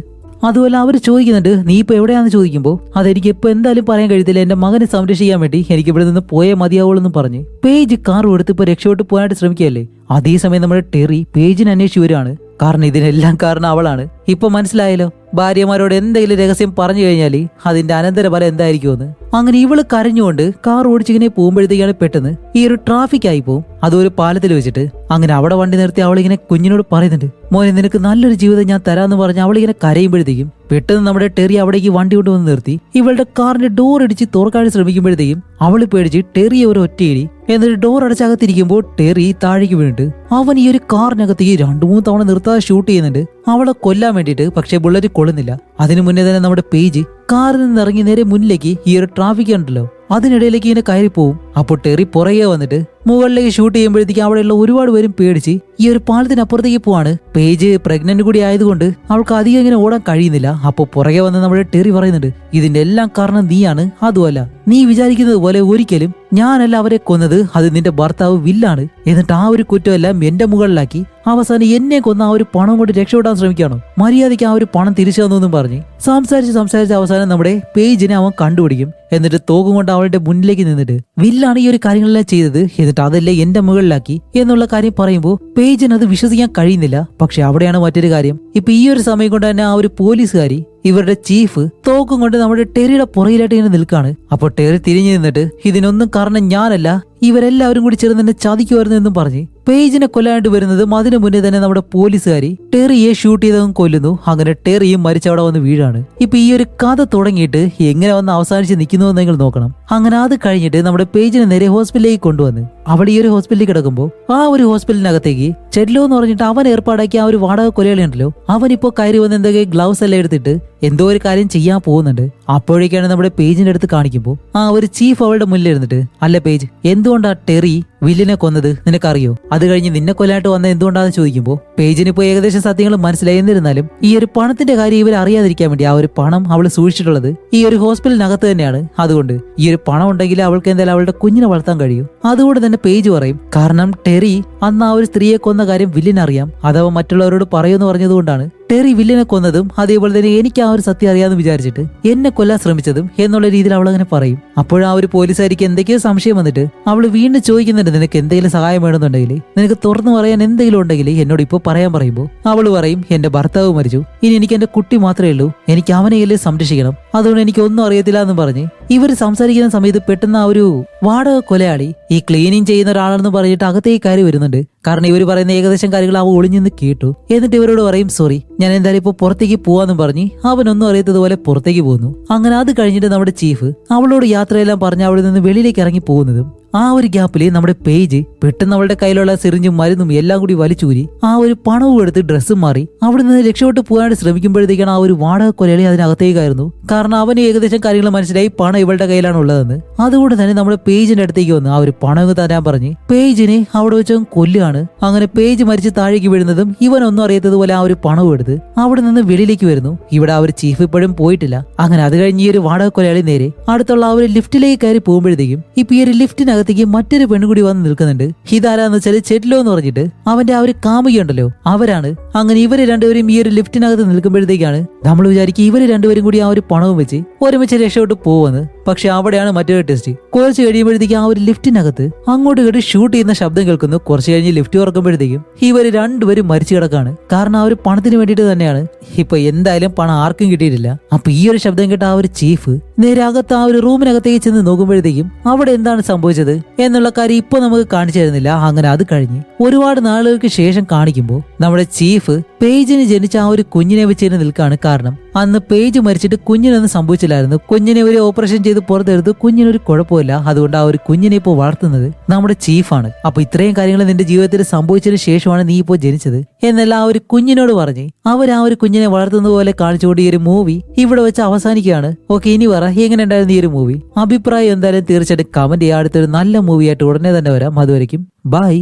അതുപോലെ അവർ ചോദിക്കുന്നുണ്ട് നീ ഇപ്പൊ എവിടെയാണെന്ന് ചോദിക്കുമ്പോൾ അതെനിക്ക് ഇപ്പൊ എന്തായാലും പറയാൻ കഴിയത്തില്ല, എന്റെ മകനെ സംരക്ഷിക്കാൻ വേണ്ടി എനിക്ക് ഇവിടെ നിന്ന് പോയേ മതിയാവുള്ളൂ പറഞ്ഞ് പേജ് കാർ എടുത്ത് ഇപ്പൊ രക്ഷപ്പെട്ടു പോകാനായിട്ട് ശ്രമിക്കുകയല്ലേ. അതേസമയം നമ്മുടെ ടെറി പേജിനെ അന്വേഷിച്ച് വരികയാണ്, കാരണം ഇതിനെല്ലാം കാരണം അവളാണ്. ഇപ്പൊ മനസ്സിലായല്ലോ ഭാര്യമാരോട് എന്തെങ്കിലും രഹസ്യം പറഞ്ഞു കഴിഞ്ഞാൽ അതിന്റെ അനന്തരഫലം എന്തായിരിക്കുമെന്ന്. അങ്ങനെ ഇവള് കരഞ്ഞുകൊണ്ട് കാർ ഓടിച്ചിങ്ങനെ പോകുമ്പോഴത്തേക്കാണ് പെട്ടെന്ന് ഈ ഒരു ട്രാഫിക് ആയി പോകും. അതൊരു പാലത്തിൽ വെച്ചിട്ട് അങ്ങനെ അവിടെ വണ്ടി നിർത്തി അവളിങ്ങനെ കുഞ്ഞിനോട് പറയുന്നുണ്ട് മോനെ നിനക്ക് നല്ലൊരു ജീവിതം ഞാൻ തരാന്ന് പറഞ്ഞ് അവളിങ്ങനെ കരയുമ്പോഴത്തേക്കും പെട്ടെന്ന് നമ്മുടെ ടെറി അവിടേക്ക് വണ്ടി കൊണ്ടുവന്ന് നിർത്തി ഇവളുടെ കാറിന്റെ ഡോർ അടിച്ച് തുറക്കാൻ ശ്രമിക്കുമ്പോഴത്തേക്കും അവള് പേടിച്ച് ടെറിയെ ഒരു ഒറ്റയിടി, എന്നിട്ട് ഡോർ അടച്ചകത്തിരിക്കുമ്പോൾ ടെറി താഴേക്ക് വീണിട്ട് അവൻ ഈ ഒരു കാറിനകത്തേക്ക് 2-3 തവണ നിർത്താതെ ഷൂട്ട് ചെയ്യുന്നുണ്ട് അവളെ കൊല്ലാൻ വേണ്ടിയിട്ട്. പക്ഷെ ബുള്ളറ്റ് കൊള്ളുന്നില്ല. അതിനു മുന്നേ തന്നെ നമ്മുടെ പേജ് കാറിൽ നിന്ന് ഇറങ്ങി നേരെ മുന്നിലേക്ക് ഈ ഒരു ട്രാഫിക് ഉണ്ടല്ലോ അതിനിടയിലേക്ക് ഇങ്ങനെ കയറി പോവും. അപ്പോൾ ടെറി പുറകെ വന്നിട്ട് മുകളിലേക്ക് ഷൂട്ട് ചെയ്യുമ്പോഴത്തേക്ക് അവിടെയുള്ള ഒരുപാട് പേരും പേടിച്ച് ഈ ഒരു പാലത്തിനപ്പുറത്തേക്ക് പോവാണ്. പേജ് പ്രഗ്നന്റ് കൂടി ആയതുകൊണ്ട് അവൾക്ക് അധികം ഇങ്ങനെ ഓടാൻ കഴിയുന്നില്ല. അപ്പോൾ പുറകെ വന്ന് നമ്മുടെ ടെറി പറയുന്നുണ്ട്, ഇതിന്റെ എല്ലാം കാരണം നീയാണ്. അതുമല്ല, നീ വിചാരിക്കുന്നത് പോലെ ഒരിക്കലും ഞാനല്ല അവരെ കൊന്നത്, അത് നിന്റെ ഭർത്താവ് വില്ലാണ്. എന്നിട്ട് ആ ഒരു കുറ്റമെല്ലാം എന്റെ മുകളിലാക്കി അവസാനം എന്നെ കൊന്ന ആ ഒരു പണം കൊണ്ട് രക്ഷപ്പെടാൻ ശ്രമിക്കുകയാണോ? മര്യാദയ്ക്ക് ആ ഒരു പണം തിരിച്ചു തന്നെന്നും പറഞ്ഞ് സംസാരിച്ച് അവസാനം നമ്മുടെ പേജിനെ അവൻ കണ്ടുപിടിക്കും. എന്നിട്ട് തോക്കും കൊണ്ട് അവളുടെ മുന്നിലേക്ക് നിന്നിട്ട് വില്ലാണ് ഈ ഒരു കാര്യങ്ങളെല്ലാം ചെയ്തത്, എന്നിട്ട് അതല്ലേ എന്റെ മുകളിലാക്കി എന്നുള്ള കാര്യം പറയുമ്പോൾ പേജിന് അത് വിശ്വസിക്കാൻ കഴിയുന്നില്ല. പക്ഷെ അവിടെയാണ് മറ്റൊരു കാര്യം. ഇപ്പൊ ഈ ഒരു സമയം കൊണ്ട് തന്നെ ആ ഒരു പോലീസുകാരി ഇവരുടെ ചീഫ് തോക്കും കൊണ്ട് നമ്മുടെ ടെറിയുടെ പുറകിലായിട്ട് ഇങ്ങനെ നിൽക്കാണ്. അപ്പോൾ ടെറി തിരിഞ്ഞു നിന്നിട്ട് ഇതിനൊന്നും കാരണം ഞാനല്ല, ഇവരെല്ലാവരും കൂടി ചേർന്ന് എന്നെ ചതിക്കുമായിരുന്നു എന്നും പറഞ്ഞ് പേജിനെ കൊല്ലാനായിട്ട് വരുന്നതും അതിനു മുന്നേ തന്നെ നമ്മുടെ പോലീസുകാരി ടെറിയെ ഷൂട്ട് ചെയ്തതും കൊല്ലുന്നു. അങ്ങനെ ടെറിയും മരിച്ചവിടെ വന്ന് വീഴാണ്. ഇപ്പൊ ഈ ഒരു കഥ തുടങ്ങിയിട്ട് എങ്ങനെ വന്ന് അവസാനിച്ച് നിൽക്കുന്നു എന്ന് നിങ്ങൾ നോക്കണം. അങ്ങനെ അത് കഴിഞ്ഞിട്ട് നമ്മുടെ പേജിനെ നേരെ ഹോസ്പിറ്റലിലേക്ക് കൊണ്ടുവന്ന് അവിടെ ഈ ഒരു ഹോസ്പിറ്റലിൽ കിടക്കുമ്പോൾ ആ ഒരു ഹോസ്പിറ്റലിനകത്തേക്ക് ചെല്ലോ എന്ന് പറഞ്ഞിട്ട് അവൻ ഏർപ്പാടാക്കിയ ആ ഒരു വാടക കൊലയാളി ഉണ്ടല്ലോ, അവനിപ്പോ കയറി വന്ന് എന്തൊക്കെ ഗ്ലൗസ് എല്ലാം എടുത്തിട്ട് എന്തോ ഒരു കാര്യം ചെയ്യാൻ പോകുന്നുണ്ട്. അപ്പോഴേക്കാണ് നമ്മുടെ പേജിന്റെ അടുത്ത് കാണിക്കുമ്പോൾ ആ ഒരു ചീഫ് അവളുടെ മുന്നിൽ ഇരുന്നിട്ട്, അല്ല പേജ്, എന്തുകൊണ്ടാ ടെറി വില്ലിനെ കൊന്നത് നിനക്കറിയോ? അത് കഴിഞ്ഞ് നിന്നെ കൊല്ലാനായിട്ട് വന്ന എന്തുകൊണ്ടാന്ന് ചോദിക്കുമ്പോൾ പേജിന് ഇപ്പോൾ ഏകദേശം സത്യങ്ങൾ മനസ്സിലായി. എന്നിരുന്നാലും ഈ ഒരു പണത്തിന്റെ കാര്യം ഇവർ അറിയാതിരിക്കാൻ വേണ്ടി ആ ഒരു പണം അവൾ സൂക്ഷിച്ചിട്ടുള്ളത് ഈ ഒരു ഹോസ്പിറ്റലിനകത്ത് തന്നെയാണ്. അതുകൊണ്ട് ഈ ഒരു പണം ഉണ്ടെങ്കിൽ അവൾക്ക് എന്തായാലും അവളുടെ കുഞ്ഞിനെ വളർത്താൻ കഴിയും. അതുകൊണ്ട് തന്നെ പേജ് പറയും, കാരണം ടെറി അന്ന് ആ ഒരു സ്ത്രീയെ കൊന്ന കാര്യം വില്ലിനറിയാം, അഥവാ മറ്റുള്ളവരോട് പറയുമെന്ന് പറഞ്ഞതുകൊണ്ടാണ് ടെറി വില്ലിനെ കൊന്നതും അതേപോലെ തന്നെ എനിക്ക് ആ ഒരു സത്യം അറിയാമെന്ന് വിചാരിച്ചിട്ട് എന്നെ കൊല്ലാൻ ശ്രമിച്ചതും എന്നുള്ള രീതിയിൽ അവൾ അങ്ങനെ പറയും. അപ്പോഴാ ഒരു പോലീസുകാരിക്ക് എന്തൊക്കെയോ സംശയം വന്നിട്ട് അവൾ വീണ്ടും ചോദിക്കുന്നുണ്ട്, നിനക്ക് എന്തെങ്കിലും സഹായം വേണമെന്നുണ്ടെങ്കിൽ, നിനക്ക് തുറന്നു പറയാൻ എന്തെങ്കിലും ഉണ്ടെങ്കിൽ എന്നോട് ഇപ്പോൾ പറയാൻ പറയുമ്പോൾ അവൾ പറയും, എന്റെ ഭർത്താവ് മരിച്ചു, ഇനി എനിക്ക് എന്റെ കുട്ടി മാത്രമേ ഉള്ളൂ, എനിക്ക് അവനെയല്ലേ സംരക്ഷിക്കണം, അതുകൊണ്ട് എനിക്ക് ഒന്നും അറിയത്തില്ല എന്നും പറഞ്ഞ് ഇവർ സംസാരിക്കുന്ന സമയത്ത് പെട്ടെന്ന് ആ ഒരു വാടക കൊലയാളി ഈ ക്ലീനിങ് ചെയ്യുന്ന ഒരാളെന്ന് പറഞ്ഞിട്ട് അകത്തേക്ക് കയറി വരുന്നുണ്ട്. കാരണം ഇവർ പറയുന്ന ഏകദേശം കാര്യങ്ങൾ അവ ഒളിഞ്ഞെന്ന് കേട്ടു. എന്നിട്ട് ഇവരോട് പറയും, സോറി, ഞാൻ എന്തായാലും ഇപ്പൊ പുറത്തേക്ക് പോവാന്നും പറഞ്ഞ് അവനൊന്നും അറിയാത്തതുപോലെ പുറത്തേക്ക് പോകുന്നു. അങ്ങനെ അത് കഴിഞ്ഞിട്ട് നമ്മുടെ ചീഫ് അവളോട് യാത്രയെല്ലാം പറഞ്ഞ് അവിടെ നിന്ന് വെളിയിലേക്ക് ഇറങ്ങി പോകുന്നതും ആ ഒരു ഗ്യാപ്പില് നമ്മുടെ പേജ് പെട്ടെന്ന് അവളുടെ കയ്യിലുള്ള സിറിഞ്ചും മരുന്നും എല്ലാം കൂടി വലിച്ചൂരി ആ ഒരു പണവും എടുത്ത് ഡ്രസ്സും മാറി അവിടെ നിന്ന് രക്ഷപ്പെട്ട് പോകാനായിട്ട് ശ്രമിക്കുമ്പോഴത്തേക്കാണ് ആ ഒരു വാടക കൊലയാളി അതിനകത്തേക്കായിരുന്നു. കാരണം അവന് ഏകദേശം കാര്യങ്ങൾ മനസ്സിലായി പണം ഇവളുടെ കയ്യിലാണ് ഉള്ളതെന്ന്. അതുകൊണ്ട് തന്നെ നമ്മുടെ പേജിന്റെ അടുത്തേക്ക് വന്ന് ആ ഒരു പണം തരാൻ പറഞ്ഞ് പേജിനെ അവിടെ വെച്ച് കൊല്ലുകയാണ്. അങ്ങനെ പേജ് മരിച്ച് താഴേക്ക് വീഴുന്നതും ഇവനൊന്നും അറിയാത്തതുപോലെ ആ ഒരു പണവും എടുത്ത് അവിടെ നിന്ന് വെളിയിലേക്ക് വരുന്നു. ഇവിടെ ആ ഒരു ചീഫ് ഇപ്പോഴും പോയിട്ടില്ല. അങ്ങനെ അത് കഴിഞ്ഞ് ഈ ഒരു വാടക കൊലയാളി നേരെ അടുത്തുള്ള ആ ഒരു ലിഫ്റ്റിലേക്ക് കയറി പോകുമ്പോഴത്തേക്കും ഇപ്പൊ ഈ ഒരു ലിഫ്റ്റിനകത്ത് മറ്റൊരു പെണ്ണുകൂടി വന്ന് നിൽക്കുന്നുണ്ട്. ഇതാരാന്ന് വെച്ചാൽ ചെറ്റ്ലോ എന്ന് പറഞ്ഞിട്ട് അവന്റെ ആ ഒരു കാമുകിയുണ്ടല്ലോ, അവരാണ്. അങ്ങനെ ഇവര് രണ്ടുപേരും ഈ ഒരു ലിഫ്റ്റിനകത്ത് നിൽക്കുമ്പോഴത്തേക്കാണ് നമ്മൾ വിചാരിക്കും ഇവര് രണ്ടുപേരും കൂടി ആ ഒരു പണവും വെച്ച് ഒരുമിച്ച് രക്ഷപ്പെട്ട് പോവെന്ന്. പക്ഷെ അവിടെയാണ് മറ്റൊരു ടെസ്റ്റ്. കുറച്ച് കഴിയുമ്പോഴത്തേക്കും ആ ഒരു ലിഫ്റ്റിനകത്ത് അങ്ങോട്ട് ഇങ്ങോട്ട് ഷൂട്ട് ചെയ്യുന്ന ശബ്ദം കേൾക്കുന്നു. കുറച്ച് കഴിഞ്ഞ് ലിഫ്റ്റ് തുറക്കുമ്പോഴത്തേക്കും ഇവര് രണ്ടുപേരും മരിച്ചു കിടക്കാണ്. കാരണം ആ ഒരു പണത്തിന് വേണ്ടിയിട്ട് തന്നെയാണ്. ഇപ്പൊ എന്തായാലും പണം ആർക്കും കിട്ടിയിട്ടില്ല. അപ്പൊ ഈ ഒരു ശബ്ദം കേട്ട ആ ഒരു ചീഫ് നേരെ അകത്ത് ആ ഒരു റൂമിനകത്തേക്ക് ചെന്ന് നോക്കുമ്പോഴത്തേക്കും അവിടെ എന്താണ് സംഭവിച്ചത് എന്നുള്ള കാര്യം ഇപ്പൊ നമുക്ക് കാണിച്ചു തരുന്നില്ല. അങ്ങനെ അത് കഴിഞ്ഞ് ഒരുപാട് നാളുകൾക്ക് ശേഷം കാണിക്കുമ്പോൾ നമ്മുടെ ചീഫ് പേജിന് ജനിച്ച ആ ഒരു കുഞ്ഞിനെ വെച്ച് നിൽക്കാണ്. കാരണം അന്ന് പേജ് മരിച്ചിട്ട് കുഞ്ഞിനൊന്നും സംഭവിച്ചില്ലായിരുന്നു. കുഞ്ഞിനെ ഒരു ഓപ്പറേഷൻ ചെയ്ത് പുറത്തെടുത്ത് കുഞ്ഞിനൊരു കുഴപ്പമില്ല. അതുകൊണ്ട് ആ ഒരു കുഞ്ഞിനെ ഇപ്പോൾ വളർത്തുന്നത് നമ്മുടെ ചീഫാണ്. അപ്പൊ ഇത്രയും കാര്യങ്ങൾ നിന്റെ ജീവിതത്തിൽ സംഭവിച്ചതിന് ശേഷമാണ് നീ ഇപ്പോൾ ജനിച്ചത് എന്നല്ല ആ ഒരു കുഞ്ഞിനോട് പറഞ്ഞ് അവർ ആ ഒരു കുഞ്ഞിനെ വളർത്തുന്നത് പോലെ കാണിച്ചുകൊണ്ട് ഈ ഒരു മൂവി ഇവിടെ വെച്ച് അവസാനിക്കുകയാണ്. ഓക്കെ, ഇനി പറ എങ്ങനെ ഉണ്ടായിരുന്നു ഈ ഒരു മൂവി? അഭിപ്രായം എന്തായാലും തീർച്ചയായിട്ടും കമന്റ് ചെയ്യാം. അടുത്തൊരു നല്ല മൂവിയായിട്ട് ഉടനെ തന്നെ വരാം. അതുവരെയും ബൈ.